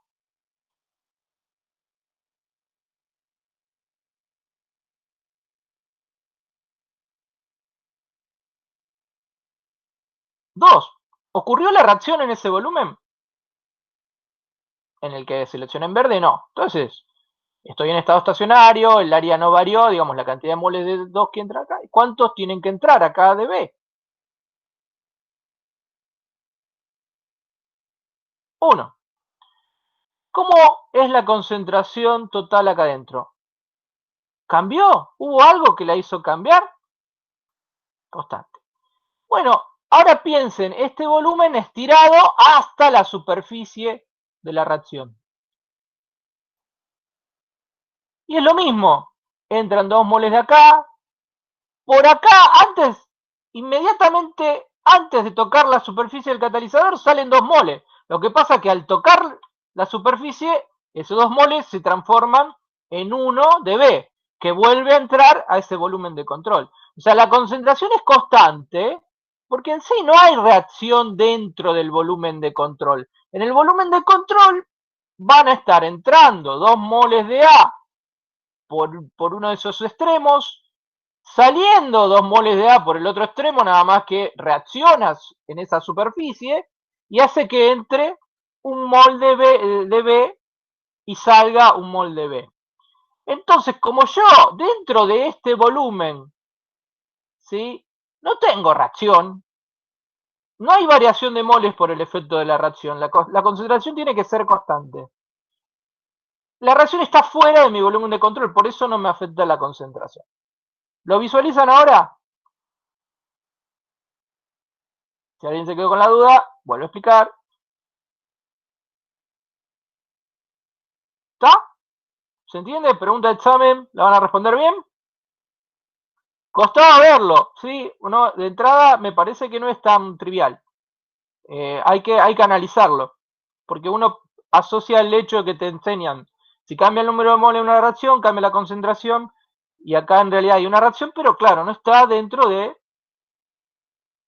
2. ¿Ocurrió la reacción en ese volumen? En el que seleccioné en verde, no. Entonces, estoy en estado estacionario, el área no varió, digamos, la cantidad de moles de 2 que entra acá. ¿Cuántos tienen que entrar acá de B? 1. ¿Cómo es la concentración total acá adentro? ¿Cambió? ¿Hubo algo que la hizo cambiar? Constante. Bueno, ahora piensen, este volumen estirado hasta la superficie de la reacción. Y es lo mismo, entran 2 moles de acá, por acá, inmediatamente antes de tocar la superficie del catalizador salen 2 moles. Lo que pasa es que al tocar la superficie, esos 2 moles se transforman en 1 de B, que vuelve a entrar a ese volumen de control. O sea, la concentración es constante, porque en sí no hay reacción dentro del volumen de control. En el volumen de control van a estar entrando 2 moles de A por uno de esos extremos, saliendo 2 moles de A por el otro extremo, nada más que reaccionas en esa superficie y hace que entre un mol de B y salga un mol de B. Entonces, como yo dentro de este volumen, ¿sí?, no tengo reacción, no hay variación de moles por el efecto de la reacción, la concentración tiene que ser constante. La reacción está fuera de mi volumen de control, por eso no me afecta la concentración. ¿Lo visualizan ahora? Si alguien se quedó con la duda, vuelvo a explicar. ¿Está? ¿Se entiende? Pregunta de examen, ¿la van a responder bien? Costaba verlo, ¿sí? No, de entrada me parece que no es tan trivial. hay que analizarlo, porque uno asocia el hecho de que te enseñan, si cambia el número de moles en una reacción, cambia la concentración, y acá en realidad hay una reacción, pero claro, no está dentro de...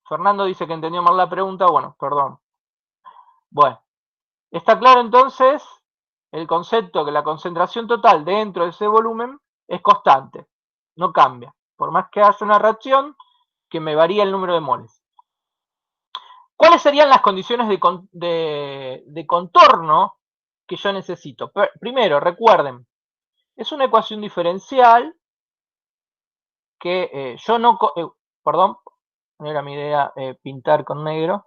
Fernando dice que entendió mal la pregunta, bueno, perdón. Bueno, está claro entonces el concepto que la concentración total dentro de ese volumen es constante, no cambia, por más que haya una reacción que me varía el número de moles. ¿Cuáles serían las condiciones de contorno que yo necesito? Primero, recuerden, es una ecuación diferencial que yo no... perdón, no era mi idea pintar con negro.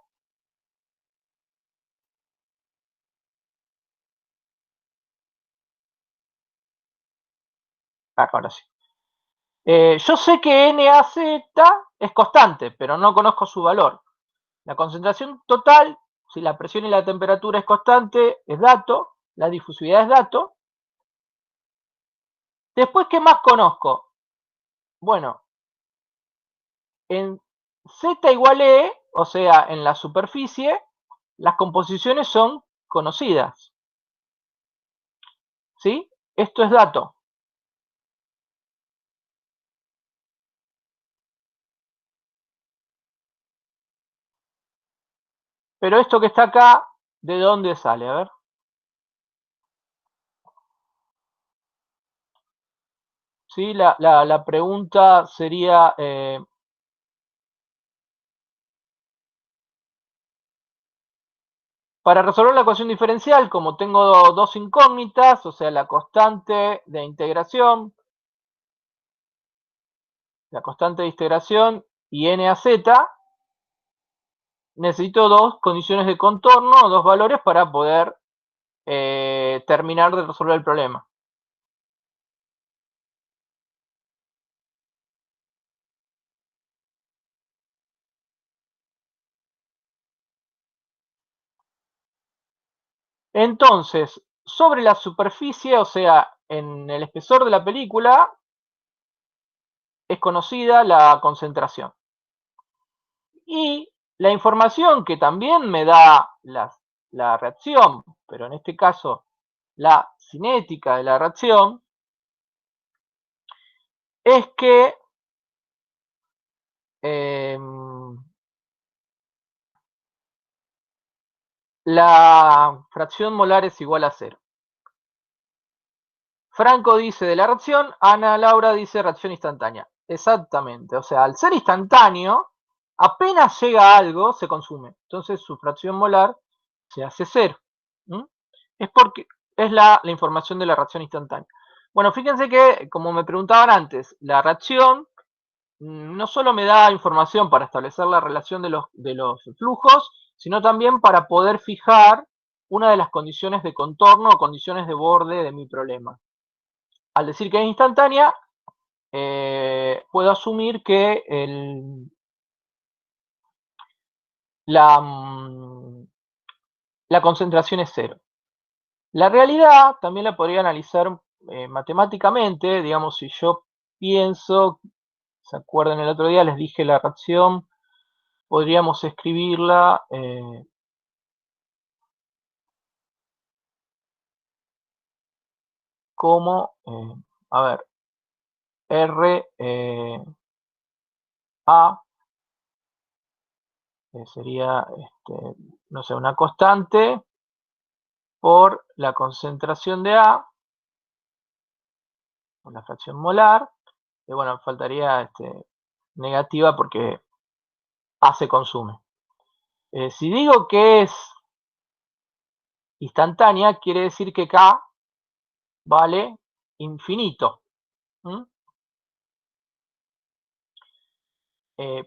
Ahora sí. Yo sé que NaZ es constante, pero no conozco su valor. La concentración total, si la presión y la temperatura es constante, es dato. La difusividad es dato. Después, ¿qué más conozco? Bueno, en Z igual E, o sea, en la superficie, las composiciones son conocidas. ¿Sí? Esto es dato. Pero esto que está acá, ¿de dónde sale? A ver. ¿Sí? La pregunta sería... para resolver la ecuación diferencial, como tengo dos incógnitas, o sea, la constante de integración, y n a z, necesito dos condiciones de contorno, dos valores para poder terminar de resolver el problema. Entonces, sobre la superficie, o sea, en el espesor de la película, es conocida la concentración. Y la información que también me da la reacción, pero en este caso la cinética de la reacción, es que la fracción molar es igual a 0. Franco dice de la reacción, Ana Laura dice reacción instantánea. Exactamente, o sea, al ser instantáneo, apenas llega algo, se consume. Entonces su fracción molar se hace 0. Es porque es la información de la reacción instantánea. Bueno, fíjense que, como me preguntaban antes, la reacción no solo me da información para establecer la relación de los flujos, sino también para poder fijar una de las condiciones de contorno o condiciones de borde de mi problema. Al decir que es instantánea, puedo asumir que la, la concentración es 0. La realidad también la podría analizar matemáticamente, digamos, si yo pienso, ¿se acuerdan el otro día? Les dije la reacción, podríamos escribirla como, a ver, R A sería, no sé, una constante por la concentración de A, por la fracción molar, y bueno, faltaría negativa porque A se consume. Si digo que es instantánea, quiere decir que K vale infinito.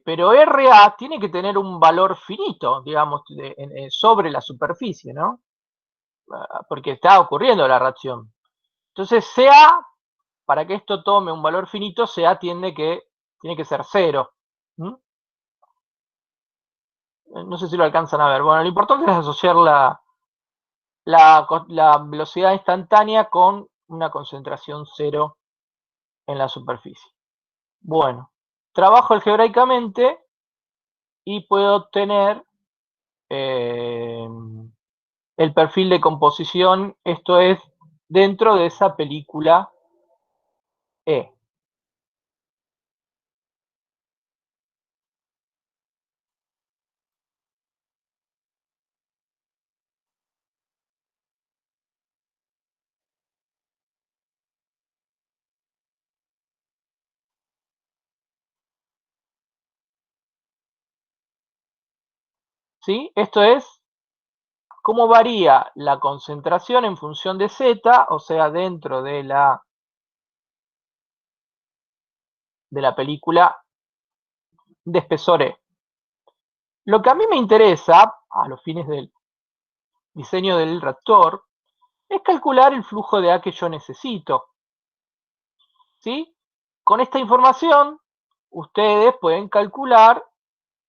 Pero RA tiene que tener un valor finito, digamos, sobre la superficie, ¿no? Porque está ocurriendo la reacción. Entonces, CA, para que esto tome un valor finito, CA tiene que ser 0. No sé si lo alcanzan a ver. Bueno, lo importante es asociar la velocidad instantánea con una concentración 0 en la superficie. Bueno, trabajo algebraicamente y puedo obtener el perfil de composición, esto es dentro de esa película E. ¿Sí? Esto es cómo varía la concentración en función de Z, o sea, dentro de la película de espesor E. Lo que a mí me interesa, a los fines del diseño del reactor, es calcular el flujo de A que yo necesito. ¿Sí? Con esta información, ustedes pueden calcular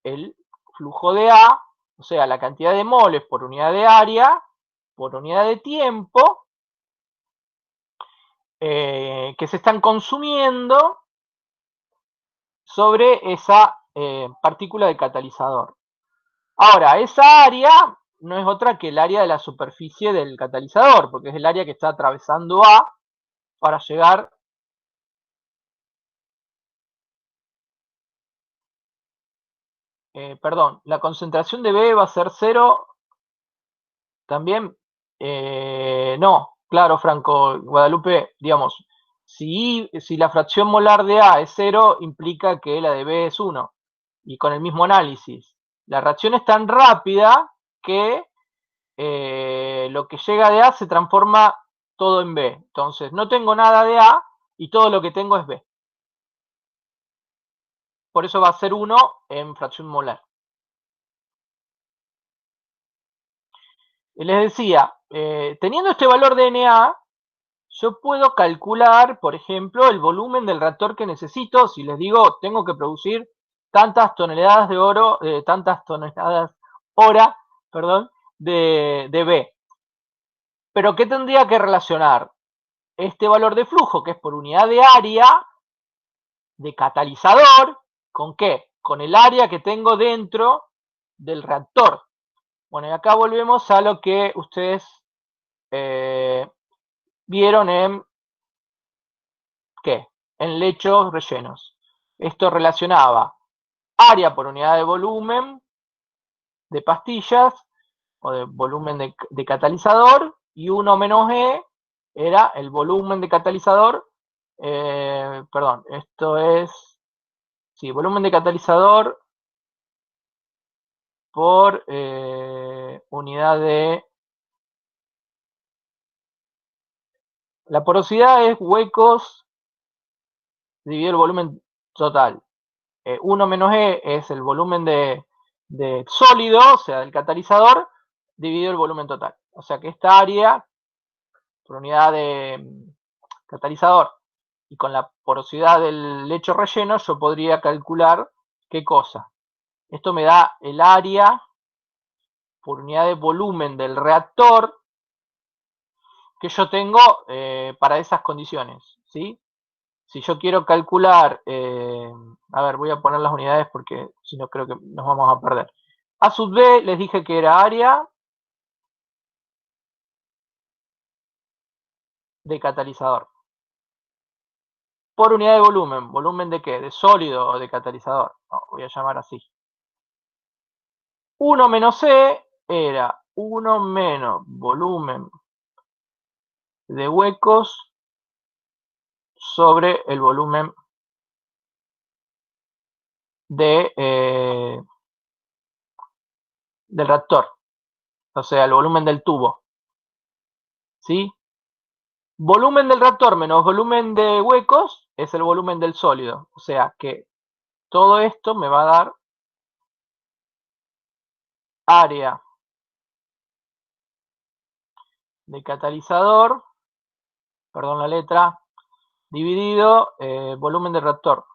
el flujo de A, o sea, la cantidad de moles por unidad de área, por unidad de tiempo, que se están consumiendo sobre esa partícula de catalizador. Ahora, esa área no es otra que el área de la superficie del catalizador, porque es el área que está atravesando A para llegar. Perdón, la concentración de B va a ser 0 también. No, claro, Franco, Guadalupe, digamos, si la fracción molar de A es 0, implica que la de B es 1. Y con el mismo análisis, la reacción es tan rápida que lo que llega de A se transforma todo en B. Entonces, no tengo nada de A y todo lo que tengo es B. Por eso va a ser 1 en fracción molar. Les decía, teniendo este valor de Na, yo puedo calcular, por ejemplo, el volumen del reactor que necesito. Si les digo, tengo que producir tantas toneladas de oro, tantas toneladas hora, perdón, de B. Pero ¿qué tendría que relacionar? Este valor de flujo, que es por unidad de área de catalizador, ¿con qué? Con el área que tengo dentro del reactor. Bueno, y acá volvemos a lo que ustedes vieron en ¿qué? En lechos rellenos. Esto relacionaba área por unidad de volumen de pastillas o de volumen de catalizador, y 1 menos E era el volumen de catalizador, perdón, esto es, sí, volumen de catalizador por unidad de, la porosidad es huecos dividido el volumen total. 1 menos E es el volumen de sólido, o sea, del catalizador, dividido el volumen total. O sea que esta área, por unidad de catalizador, y con la porosidad del lecho relleno, yo podría calcular qué cosa. Esto me da el área por unidad de volumen del reactor que yo tengo para esas condiciones, ¿sí? Si yo quiero calcular, a ver, voy a poner las unidades porque si no creo que nos vamos a perder. A sub B les dije que era área de catalizador. Por unidad de volumen. ¿Volumen de qué? ¿De sólido o de catalizador? No, voy a llamar así. 1 menos C era 1 menos volumen de huecos sobre el volumen del reactor. O sea, el volumen del tubo. ¿Sí? Volumen del reactor menos volumen de huecos es el volumen del sólido. O sea que todo esto me va a dar área de catalizador, perdón la letra, dividido volumen de reactor.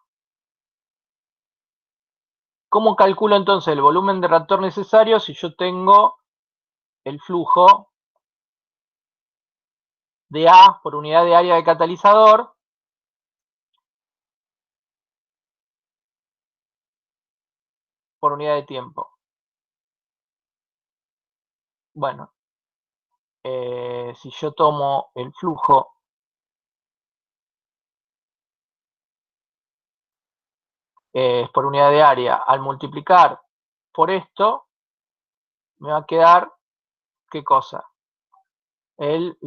¿Cómo calculo entonces el volumen de reactor necesario si yo tengo el flujo de A por unidad de área de catalizador por unidad de tiempo? bueno, si yo tomo el flujo por unidad de área, al multiplicar por esto, me va a quedar, ¿qué cosa? El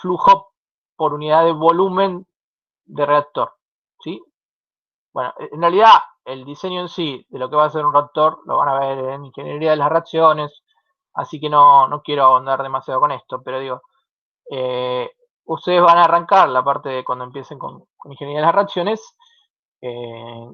flujo por unidad de volumen de reactor, ¿sí? Bueno, en realidad el diseño en sí de lo que va a ser un reactor lo van a ver en ingeniería de las reacciones, así que no quiero ahondar demasiado con esto, pero digo, ustedes van a arrancar la parte de cuando empiecen con ingeniería de las reacciones,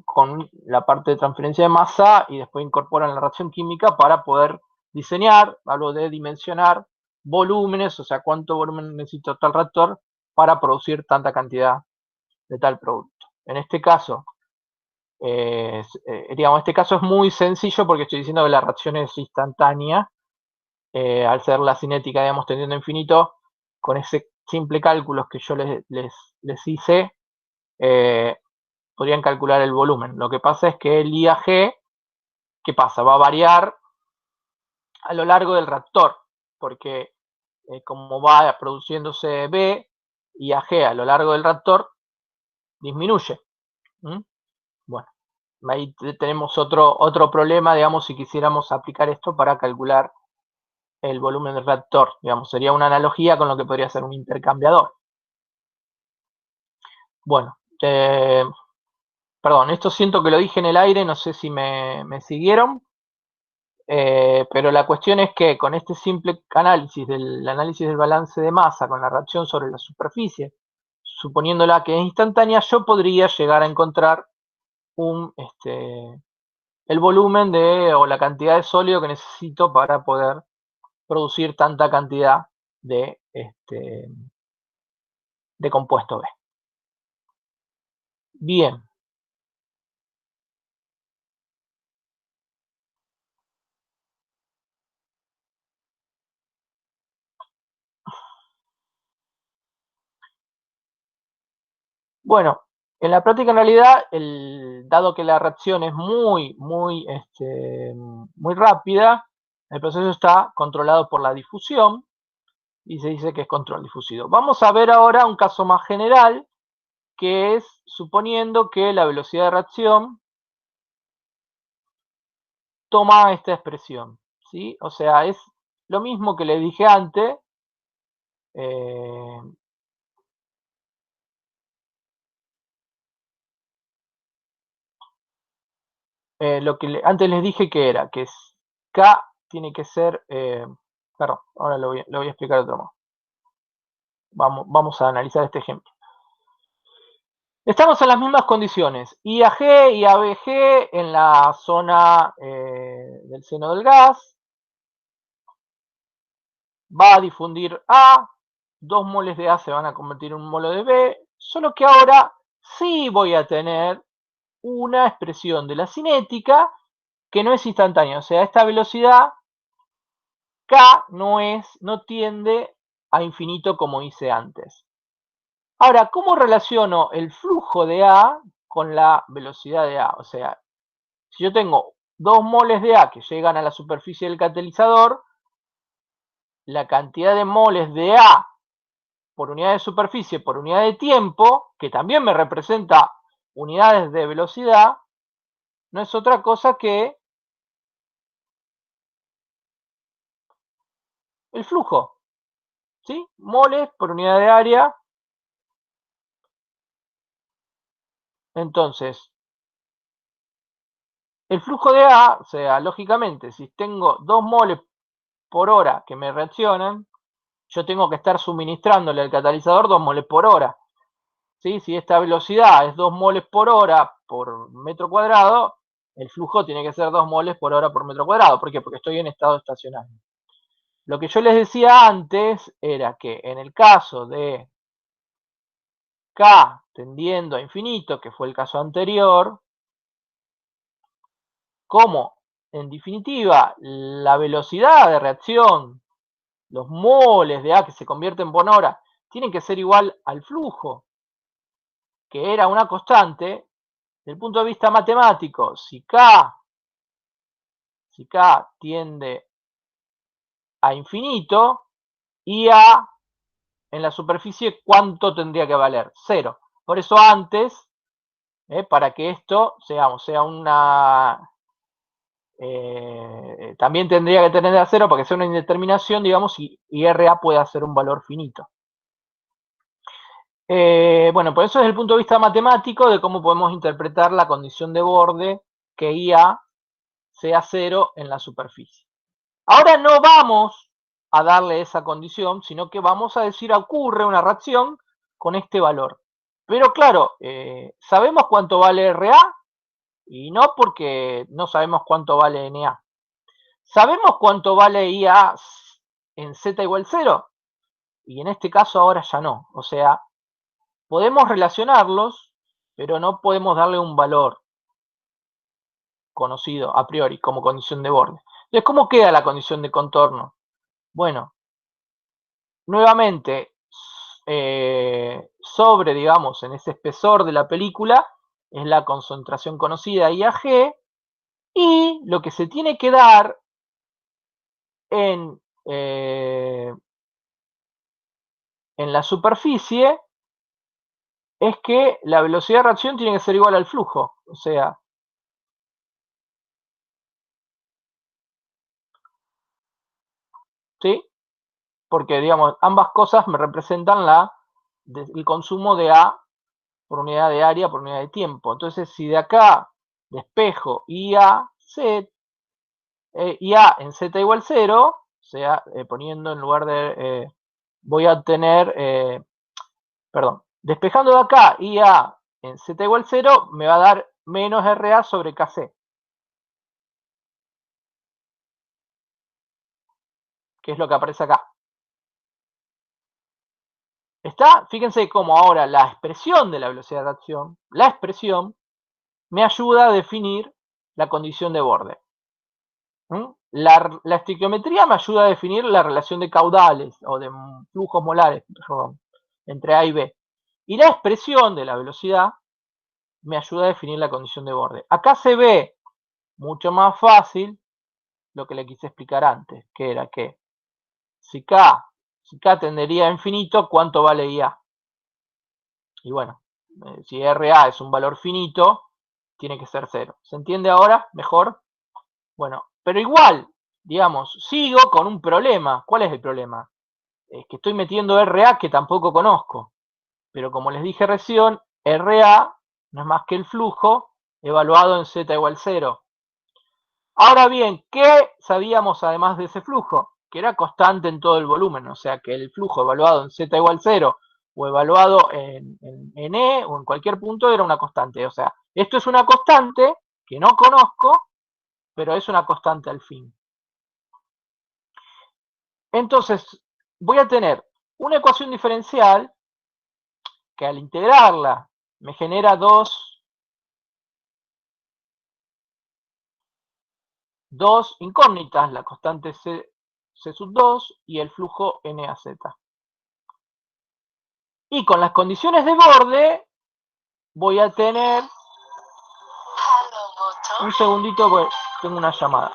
con la parte de transferencia de masa y después incorporan la reacción química para poder diseñar, hablo de dimensionar volúmenes, o sea, cuánto volumen necesita tal reactor para producir tanta cantidad de tal producto. En este caso, digamos, este caso es muy sencillo porque estoy diciendo que la reacción es instantánea, al ser la cinética, digamos, tendiendo a infinito, con ese simple cálculo que yo les hice, podrían calcular el volumen. Lo que pasa es que el IAG, ¿qué pasa? Va a variar a lo largo del reactor, porque como va produciéndose B, IAG a lo largo del reactor disminuye. ¿Mm? Bueno, ahí tenemos otro problema, digamos, si quisiéramos aplicar esto para calcular el volumen del reactor. Digamos, sería una analogía con lo que podría ser un intercambiador. Bueno, perdón, esto siento que lo dije en el aire, no sé si me siguieron, pero la cuestión es que con este simple análisis del balance de masa con la reacción sobre la superficie, suponiéndola que es instantánea, yo podría llegar a encontrar el volumen o la cantidad de sólido que necesito para poder producir tanta cantidad de compuesto B. Bien. Bueno, en la práctica en realidad, dado que la reacción es muy rápida, el proceso está controlado por la difusión y se dice que es control difusivo. Vamos a ver ahora un caso más general, que es suponiendo que la velocidad de reacción toma esta expresión, ¿sí? O sea, es lo mismo que le dije antes, eh, lo que antes les dije que era, que K tiene que ser, perdón, ahora lo voy a explicar de otro modo. Vamos a analizar este ejemplo. Estamos en las mismas condiciones, IAG y ABG en la zona del seno del gas, va a difundir A, 2 moles de A se van a convertir en un molo de B, solo que ahora sí voy a tener una expresión de la cinética que no es instantánea, o sea, esta velocidad K no tiende a infinito como hice antes. Ahora, ¿cómo relaciono el flujo de A con la velocidad de A? O sea, si yo tengo 2 moles de A que llegan a la superficie del catalizador, la cantidad de moles de A por unidad de superficie por unidad de tiempo, que también me representa unidades de velocidad, no es otra cosa que el flujo, ¿sí? Moles por unidad de área. Entonces, el flujo de A, o sea, lógicamente, si tengo 2 moles por hora que me reaccionan, yo tengo que estar suministrándole al catalizador 2 moles por hora. ¿Sí? Si esta velocidad es 2 moles por hora por metro cuadrado, el flujo tiene que ser 2 moles por hora por metro cuadrado. ¿Por qué? Porque estoy en estado estacionario. Lo que yo les decía antes era que en el caso de K tendiendo a infinito, que fue el caso anterior, como en definitiva la velocidad de reacción, los moles de A que se convierten por hora, tienen que ser igual al flujo, que era una constante, desde el punto de vista matemático, si K tiende a infinito, y A en la superficie, ¿cuánto tendría que valer? 0. Por eso antes, para que esto sea una... también tendría que tener a 0 para que sea una indeterminación, digamos, y RA pueda ser un valor finito. Bueno, pues eso es el punto de vista matemático de cómo podemos interpretar la condición de borde que IA sea 0 en la superficie. Ahora no vamos a darle esa condición, sino que vamos a decir ocurre una reacción con este valor. Pero claro, ¿sabemos cuánto vale RA? Y no, porque no sabemos cuánto vale NA. ¿Sabemos cuánto vale IA en Z igual 0? Y en este caso ahora ya no. O sea, podemos relacionarlos, pero no podemos darle un valor conocido a priori como condición de borde. Entonces, ¿cómo queda la condición de contorno? Bueno, nuevamente, sobre, digamos, en ese espesor de la película, es la concentración conocida IAG, y lo que se tiene que dar en la superficie es que la velocidad de reacción tiene que ser igual al flujo. O sea, ¿sí? Porque, digamos, ambas cosas me representan el consumo de A por unidad de área por unidad de tiempo. Entonces, si de acá despejo IA en Z igual 0, o sea, poniendo en lugar de, voy a obtener, perdón, despejando de acá IA en Z igual 0, me va a dar menos RA sobre KC, que es lo que aparece acá. ¿Está? Fíjense cómo ahora la expresión de la velocidad de reacción, la expresión, me ayuda a definir la condición de borde. La estequiometría me ayuda a definir la relación de caudales o de flujos molares, perdón, entre A y B. Y la expresión de la velocidad me ayuda a definir la condición de borde. Acá se ve mucho más fácil lo que le quise explicar antes, que era que si K tendería a infinito, ¿cuánto vale IA? Y bueno, si RA es un valor finito, tiene que ser 0. ¿Se entiende ahora mejor? Bueno, pero igual, digamos, sigo con un problema. ¿Cuál es el problema? Es que estoy metiendo RA que tampoco conozco. Pero como les dije recién, RA no es más que el flujo evaluado en Z igual 0. Ahora bien, ¿qué sabíamos además de ese flujo? Que era constante en todo el volumen, o sea que el flujo evaluado en Z igual 0 o evaluado en E o en cualquier punto era una constante. O sea, esto es una constante que no conozco, pero es una constante al fin. Entonces, voy a tener una ecuación diferencial que al integrarla me genera dos incógnitas, la constante C sub 2 y el flujo NAZ. Y con las condiciones de borde voy a tener... Un segundito porque tengo una llamada.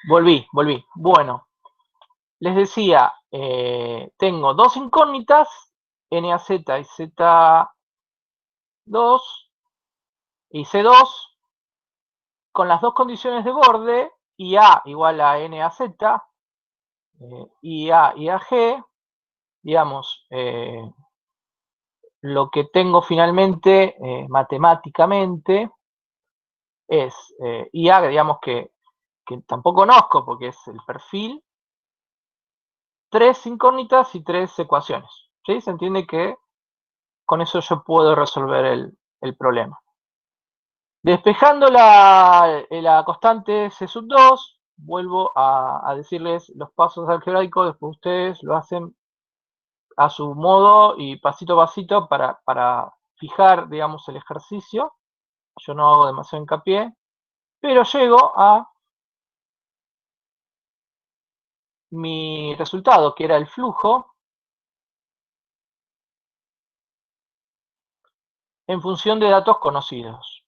Volví. Bueno, les decía, tengo dos incógnitas, NAZ y Z2 y C2, con las dos condiciones de borde, IA igual a NAZ, IA y AG, digamos, lo que tengo finalmente matemáticamente es IA, digamos que tampoco conozco porque es el perfil, 3 incógnitas y 3 ecuaciones. ¿Sí? Se entiende que con eso yo puedo resolver el problema. Despejando la constante C sub 2, vuelvo a decirles los pasos algebraicos, después ustedes lo hacen a su modo y pasito a pasito para fijar, digamos, el ejercicio. Yo no hago demasiado hincapié, pero llego a mi resultado, que era el flujo, en función de datos conocidos.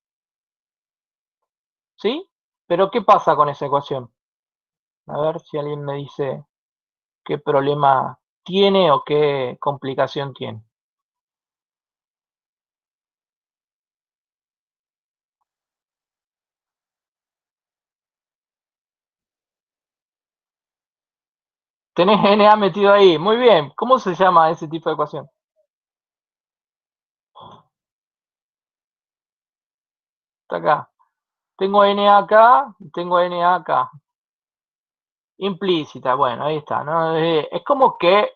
¿Sí? Pero ¿qué pasa con esa ecuación? A ver si alguien me dice qué problema tiene o qué complicación tiene. Tenés NA metido ahí. Muy bien. ¿Cómo se llama ese tipo de ecuación? Está acá. Tengo NA acá, tengo NA acá. Implícita, bueno, ahí está, ¿no? Es como que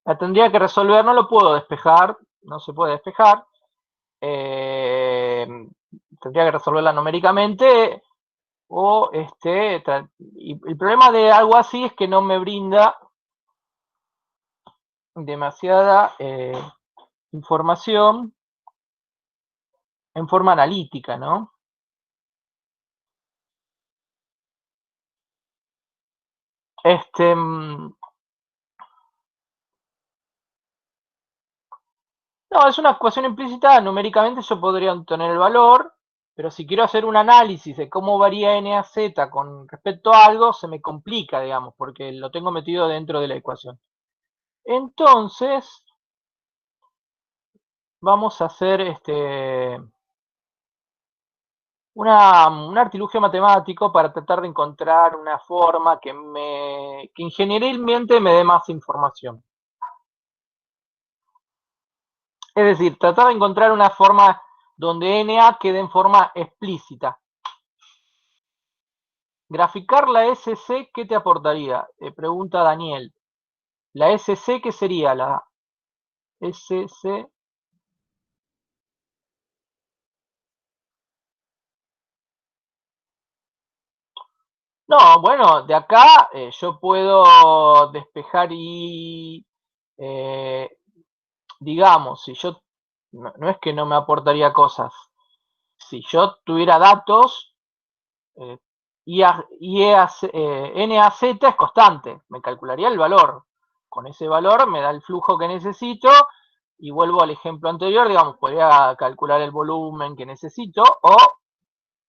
la tendría que resolver, no lo puedo despejar, no se puede despejar. Tendría que resolverla numéricamente o y el problema de algo así es que no me brinda demasiada información en forma analítica, ¿no? No, es una ecuación implícita, numéricamente yo podría obtener el valor, pero si quiero hacer un análisis de cómo varía NAZ con respecto a algo, se me complica, digamos, porque lo tengo metido dentro de la ecuación. Entonces, vamos a hacer un artilugio matemático para tratar de encontrar una forma que ingenieralmente me dé más información. Es decir, tratar de encontrar una forma donde NA quede en forma explícita. Graficar la SC, ¿qué te aportaría? Pregunta Daniel. ¿La SC qué sería? La SC. No, bueno, de acá yo puedo despejar y, digamos, si yo, no es que no me aportaría cosas, si yo tuviera datos, eh, NAZ es constante, me calcularía el valor. Con ese valor me da el flujo que necesito y vuelvo al ejemplo anterior, digamos, podría calcular el volumen que necesito o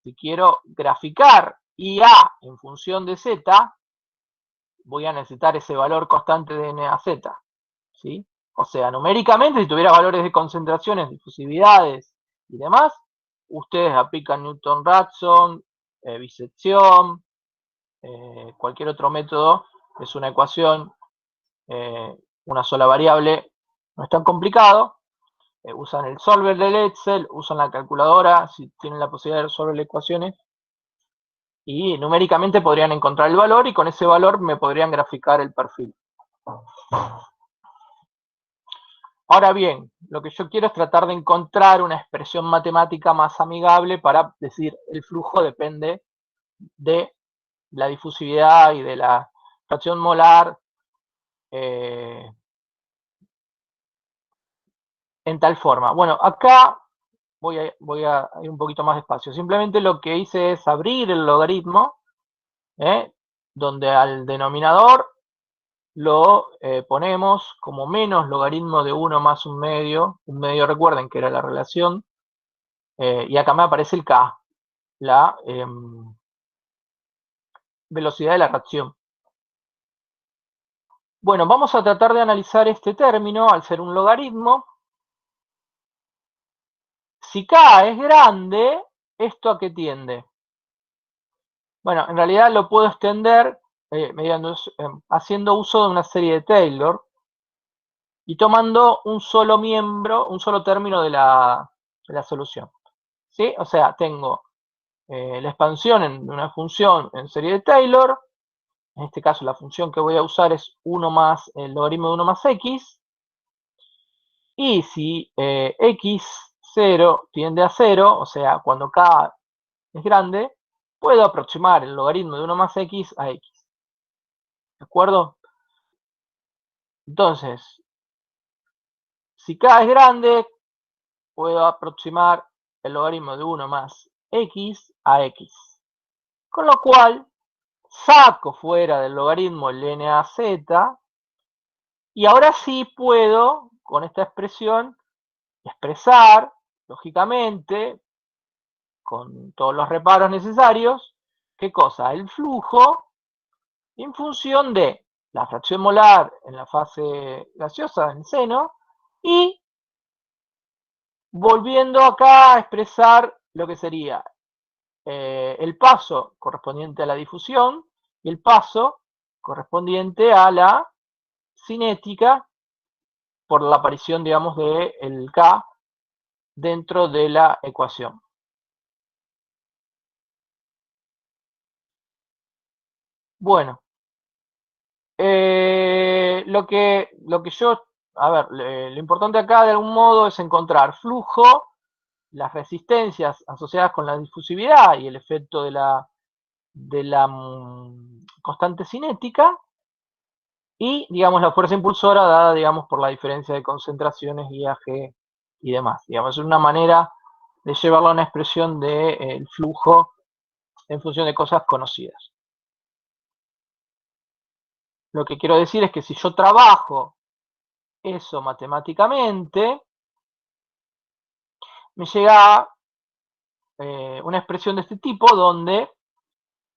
si quiero graficar IA en función de Z, voy a necesitar ese valor constante de NAZ, ¿sí? O sea, numéricamente, si tuviera valores de concentraciones, difusividades y demás, ustedes aplican Newton-Raphson, bisección, cualquier otro método, es una ecuación, una sola variable, no es tan complicado. Usan el solver del Excel, usan la calculadora, si tienen la posibilidad de resolver ecuaciones, y numéricamente podrían encontrar el valor y con ese valor me podrían graficar el perfil. Ahora bien, lo que yo quiero es tratar de encontrar una expresión matemática más amigable para decir el flujo depende de la difusividad y de la fracción molar en tal forma. Bueno, acá voy a ir un poquito más despacio. Simplemente lo que hice es abrir el logaritmo, donde al denominador lo ponemos como menos logaritmo de 1 más un medio recuerden que era la relación, y acá me aparece el K, la velocidad de la reacción. Bueno, vamos a tratar de analizar este término al ser un logaritmo. Si K es grande, ¿esto a qué tiende? Bueno, en realidad lo puedo extender haciendo uso de una serie de Taylor. y tomando un solo miembro, un solo término de la solución. ¿Sí? O sea, tengo la expansión en una función en serie de Taylor. En este caso la función que voy a usar es 1 más el logaritmo de 1 más x. Y si x0 tiende a 0, o sea, cuando k es grande, puedo aproximar el logaritmo de 1 más x a x. ¿De acuerdo? Entonces, si k es grande, puedo aproximar el logaritmo de 1 más x a x. Con lo cual, saco fuera del logaritmo el NAZ, y ahora sí puedo, con esta expresión, expresar, lógicamente, con todos los reparos necesarios, ¿qué cosa? El flujo en función de la fracción molar en la fase gaseosa en seno y volviendo acá a expresar lo que sería el paso correspondiente a la difusión y el paso correspondiente a la cinética por la aparición, digamos, de el K dentro de la ecuación. Bueno, lo que yo, a ver, lo importante acá de algún modo es encontrar flujo, las resistencias asociadas con la difusividad y el efecto de la constante cinética y, digamos, la fuerza impulsora dada, digamos, por la diferencia de concentraciones IAG y demás. Digamos, es una manera de llevarlo a una expresión del flujo en función de cosas conocidas. Lo que quiero decir es que si yo trabajo eso matemáticamente, me llega una expresión de este tipo donde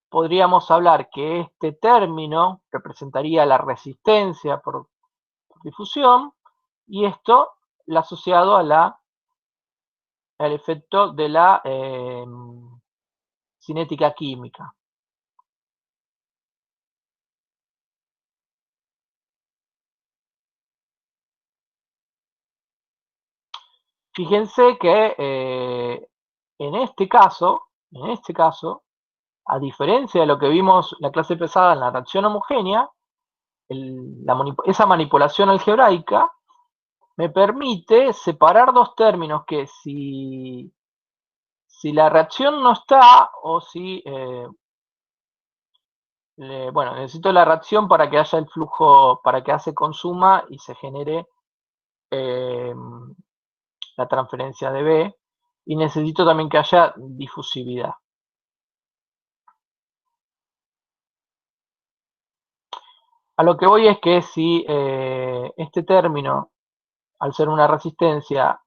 podríamos hablar que este término representaría la resistencia por difusión y esto la asociado a al efecto de la cinética química. Fíjense que en este caso, a diferencia de lo que vimos la clase pesada en la reacción homogénea, esa manipulación algebraica me permite separar dos términos que si la reacción no está o si, bueno, necesito la reacción para que haya el flujo, para que A se consuma y se genere la transferencia de B, y necesito también que haya difusividad. A lo que voy es que si este término, al ser una resistencia,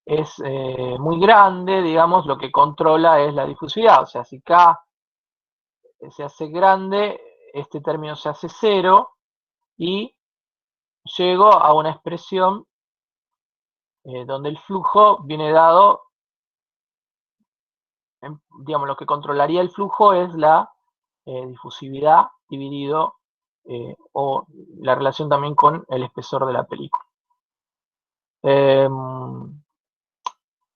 es muy grande, digamos, lo que controla es la difusividad. O sea, si K se hace grande, este término se hace cero y llego a una expresión donde el flujo viene dado, digamos, lo que controlaría el flujo es la difusividad dividido o la relación también con el espesor de la película.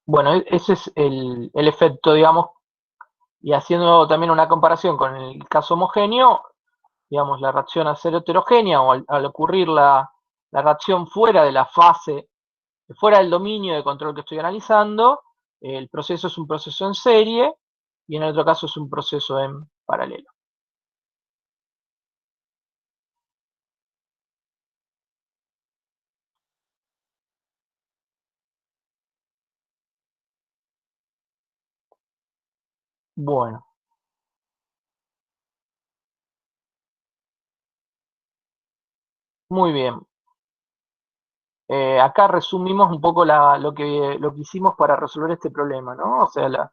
Bueno, ese es el efecto, digamos, y haciendo también una comparación con el caso homogéneo, digamos, la reacción a ser heterogénea o al ocurrir la reacción fuera de la fase, fuera del dominio de control que estoy analizando, el proceso es un proceso en serie y en el otro caso es un proceso en paralelo. Bueno, muy bien. Acá resumimos un poco lo que hicimos para resolver este problema, ¿no? O sea, la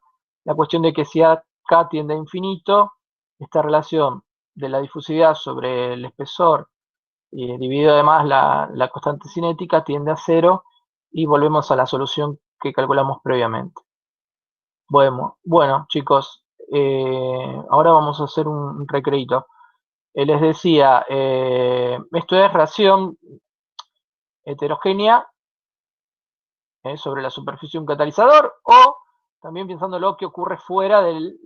cuestión de que si K tiende a infinito, esta relación de la difusividad sobre el espesor dividido además la constante cinética tiende a cero y volvemos a la solución que calculamos previamente. Bueno chicos, ahora vamos a hacer un recreito. Les decía, esto es reacción heterogénea sobre la superficie de un catalizador, o también pensando lo que ocurre fuera del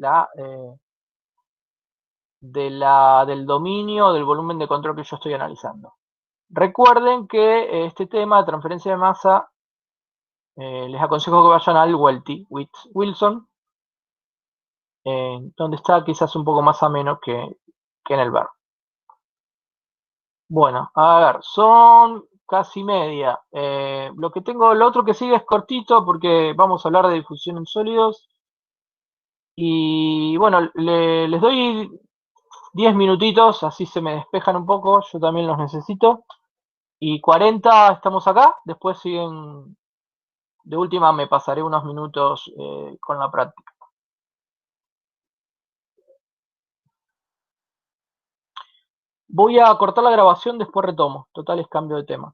dominio del volumen de control que yo estoy analizando. Recuerden que este tema de transferencia de masa, les aconsejo que vayan al Welty, Wilson, donde está quizás un poco más ameno que en el BER. Bueno, a ver, son casi media. Lo otro que sigue es cortito porque vamos a hablar de difusión en sólidos. Y bueno, les doy 10 minutitos, así se me despejan un poco, yo también los necesito. Y 40 estamos acá, después siguen, de última me pasaré unos minutos con la práctica. Voy a cortar la grabación, después retomo, total es cambio de tema.